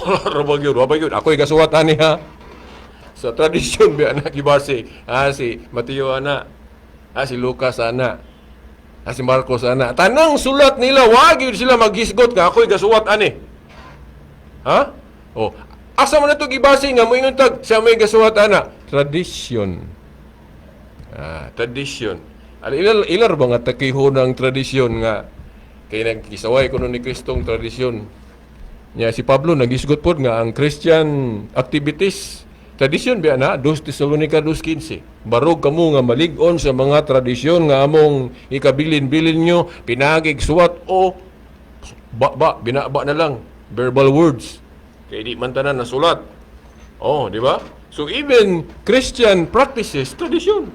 S2: Wala ba gyud? Ako'y gasuwat ani ha. Sa tradisyon ba na gibase? Si Mateo ana. Si Lucas ana. Si Marcos ana. Tanang sulat nila wag gyud sila maghisgot nga ako'y gasuwat ani. Ha? Oh, asa man nato gibase nga moingon tag sa may gasuwat ana? Tradisyon. Tradisyon. Ilar ba nga takihon ang tradisyon nga kay nagkisaway kuno ni Kristong tradisyon. Nya si Pablo nagisgot pod nga ang Christian activities tradisyon ba na 2 Tesalonica 2:15. Barog kamo nga malig-on sa mga tradisyon nga among ikabilin-bilin nyo pinagig suwat o binaba na lang verbal words. Kaya di man tanan na sulat. Oh, di ba? So even Christian practices tradisyon.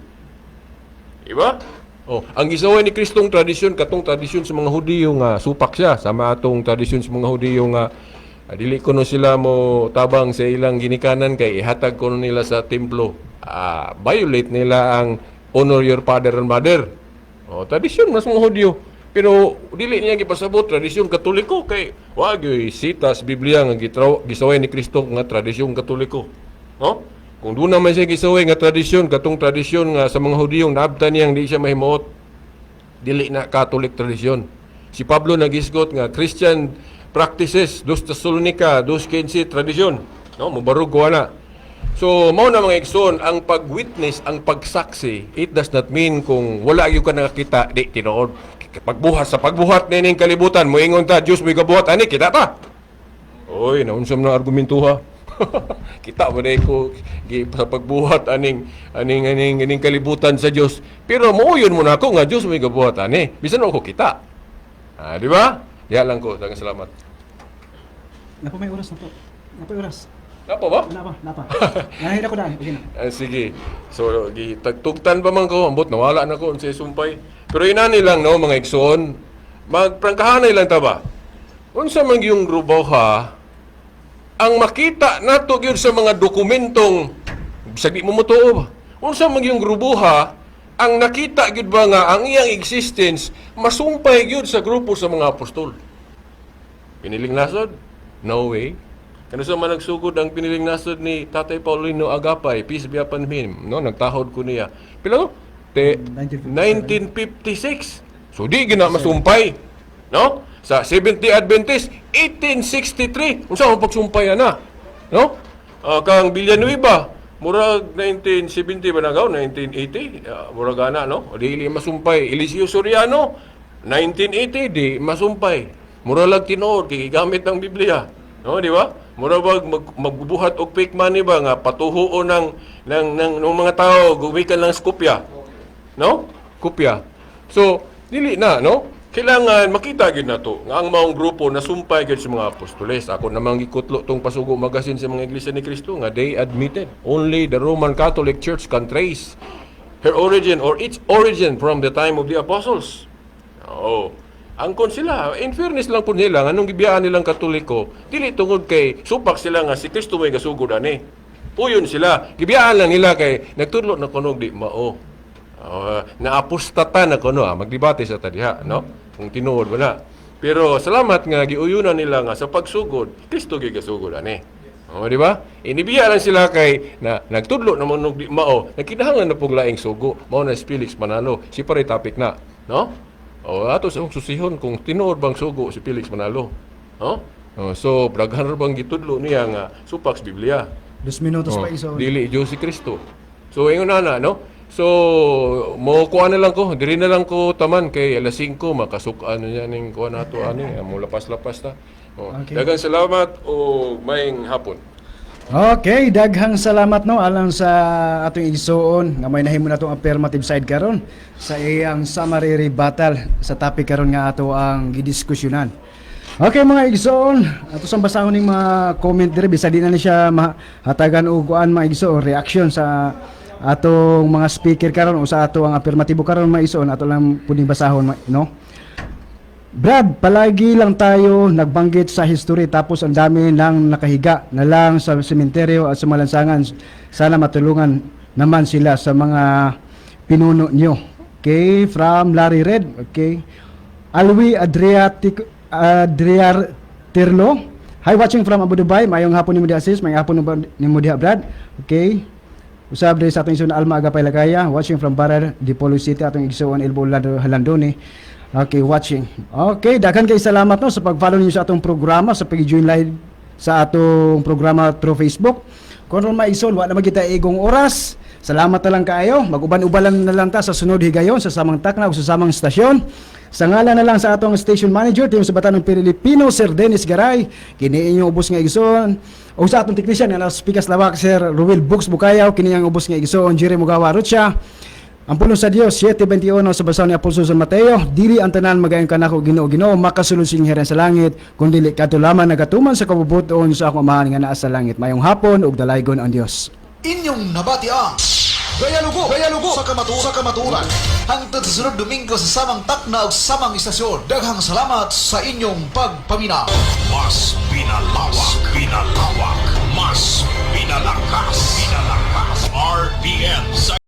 S2: Di ba? Oh, ang gisaway ni Kristong tradisyon katong tradisyon sa mga Hudiyo nga supak siya sama atong tradisyon sa mga Hudiyo nga dili kuno sila mo tabang sa ilang ginikanan kay ihatag kuno nila sa templo. Violate nila ang honor your father and mother. Oh, tradisyon mas mga Hudiyo. Pero dili niya gipasabot tradisyon Katoliko kay wag yoy sitas Biblia nga gisaway ni Kristo nga tradisyon Katoliko. No? Kung doon naman siya gisaway nga tradisyon katong tradisyon nga sa mga Hudiyong naabtan niyang di siya mahimuot dili na Catholic tradisyon. Si Pablo nagisgot nga Christian practices 2 Tesalonica 2:15 tradisyon. No, mubarog ko na. So, mao na mga igsoon, ang pag-witness, ang pagsaksi, it does not mean kung wala gyud ka nakakita, di tinuod. Sa pagbuhat nining kalibutan, moingon ta, Dios may kabuhat ani kita ta. Oy, naunsam na argumentuha. Kita ba ko sa pagbuhat aning kalibutan sa Dios. Pero muuyon mo na ako nga Dios may kabuhat ani. Bisan ako kita. Di ba? Ya lang ko, daghang salamat.
S3: Napo may oras na po. Napo oras.
S2: Napa ba?
S3: Napa. Nahin ako daan. Okay na.
S2: Sige. So, tugtan pa man ko. Ambot, nawala na ko sa sumpay. Pero inani lang, no, mga igsoon. Magprangkahanay lang ta ba? Unsa man yung grubaw ha, ang makita nato gyud sa mga dokumentong sabi mo totoo ba? Unsa man yung grubo ha, ang nakita gyud ba nga ang iyang existence masumpay gyud sa grupo sa mga apostol. Piniling nasod? No way. Kano sa man nagsugod ang piniling nasod ni Tatay Paulino Agapay, peace be upon him, no? Nagtahod ko niya. Pila no? 1956. So di gina masumpay, no? Sa 70 Adventist 1863. Unsa man pagsumpay ana? No? Kang Villanueva murag 1970 ba nagaw 1980 murag ana no? O dili masumpay. Eliseo Soriano 1980 di masumpay. Mura lang tinuod kay gamit ang Biblia. No, di ba? Mura bag magbubuhat og fake money ba nga patuhuo ng mga tao gumikan lang kopya. No? Kopya. So, dili na, no? Kailangan makita gid nato nga ang maong grupo nasumpay gid sa mga apostoles. Ako namang gikutlo tong Pasugo Magazine sa mga iglesia ni Kristo nga they admitted only the Roman Catholic Church can trace her origin or its origin from the time of the apostles. Oh, angkon sila, in fairness lang po nila, anong gibiyaan nilang Katoliko, dili tungod kay supak sila nga si Kristo may gasugod ani. Puyon sila, gibiyaan lang nila kay nagtudlo na kunog di mao. Naapostatan na kuno, magdebate sa tadiha, no? Kung tinuod wala. Pero salamat nga giuyunan nila nga sa pagsugod, Kristo gigasugod ani. Di ba? Inibiya lang sila kay na nagtudlo na kunog di mao, nagkinahanglan na pug laing sugo, mao na si Felix Manalo, si pare topic na, no? Ato sa susihon kung tinuod bang sugo si Felix Manalo. So, braghan ra bang gitudlo niya nga supak sa Biblia.
S3: 2 minutos pa iso.
S2: Dili Diyos si Kristo. So, ingon na, no? So, mo kuha na lang ko, diri na lang ko taman kay alas 5 makasukan niya ning kuha nato ani, mo lapas-lapas ta.
S3: Okay.
S2: Daghang salamat o maayong hapon.
S3: Okay, daghang salamat no alang sa atong igsuon nga may nahimo natong affirmative side karon sa iyang summary rebuttal sa topic karon nga ato ang gidiskusyonan. Okay mga igsuon, ato sang basahon ning mga comment diri bisa di na ni siya mahatagan og kuan mga igsuon reaction sa atong mga speaker karon o sa ato ang affirmative karon mga igsuon ato lang puning basahon no. Brad, palagi lang tayo nagbanggit sa history tapos ang dami lang nakahiga na lang sa sementeryo at sa malansangan. Sana matulungan naman sila sa mga pinuno nyo. Okay, from Larry Red. Okay. Alwi Adriarterlo. Hi, watching from Abu Dhabi. Mayong hapon ni Mudi Asis. Mayong hapon ni Mudi Brad. Okay. Usab din sa atong igsoon Alma Agapay Lagaya. Watching from Baral, Dipolo City. Atong igsoon Elbo Halandoni. Okay, watching. Okay, daghan kay salamat no sa pag-follow niyo sa atong programa, sa pag-join live sa atong programa through Facebook. Kung may isol, wala na magita igong oras. Salamat na lang kaayo. Mag-uban-ubalan na lang ta sa sunod higayon sa samang takna o sa samang stasyon. Sa ngalan na lang sa atong station manager, team sa Batanong Pilipino, Sir Dennis Garay, kini inyong ubos nga igsoon. O sa atong technician, na speakers lawak, Sir Ruel Books Bukayaw, kini ang ubos nga igsoon, Jerry Mugawa Rucha. Ang pulong sa Dios 7:21 sa basaw ni Apostol San Mateo, dili ang tanan magayon kanako Ginoo makasulod sing heren sa langit, kundi kadto lamang nagatuman sa kabubuton sa akong amahan nga naa sa langit. Mayong hapon ug dalaygon ang Dios.
S4: Inyong nabati ang Gayalugo sa kamaturan. Hangtod sa sunod Domingo sa samang takna ug samang istasyon. Daghang salamat sa inyong pagpaminaw.
S12: Mas pinalawak, mas pinalakas. RPM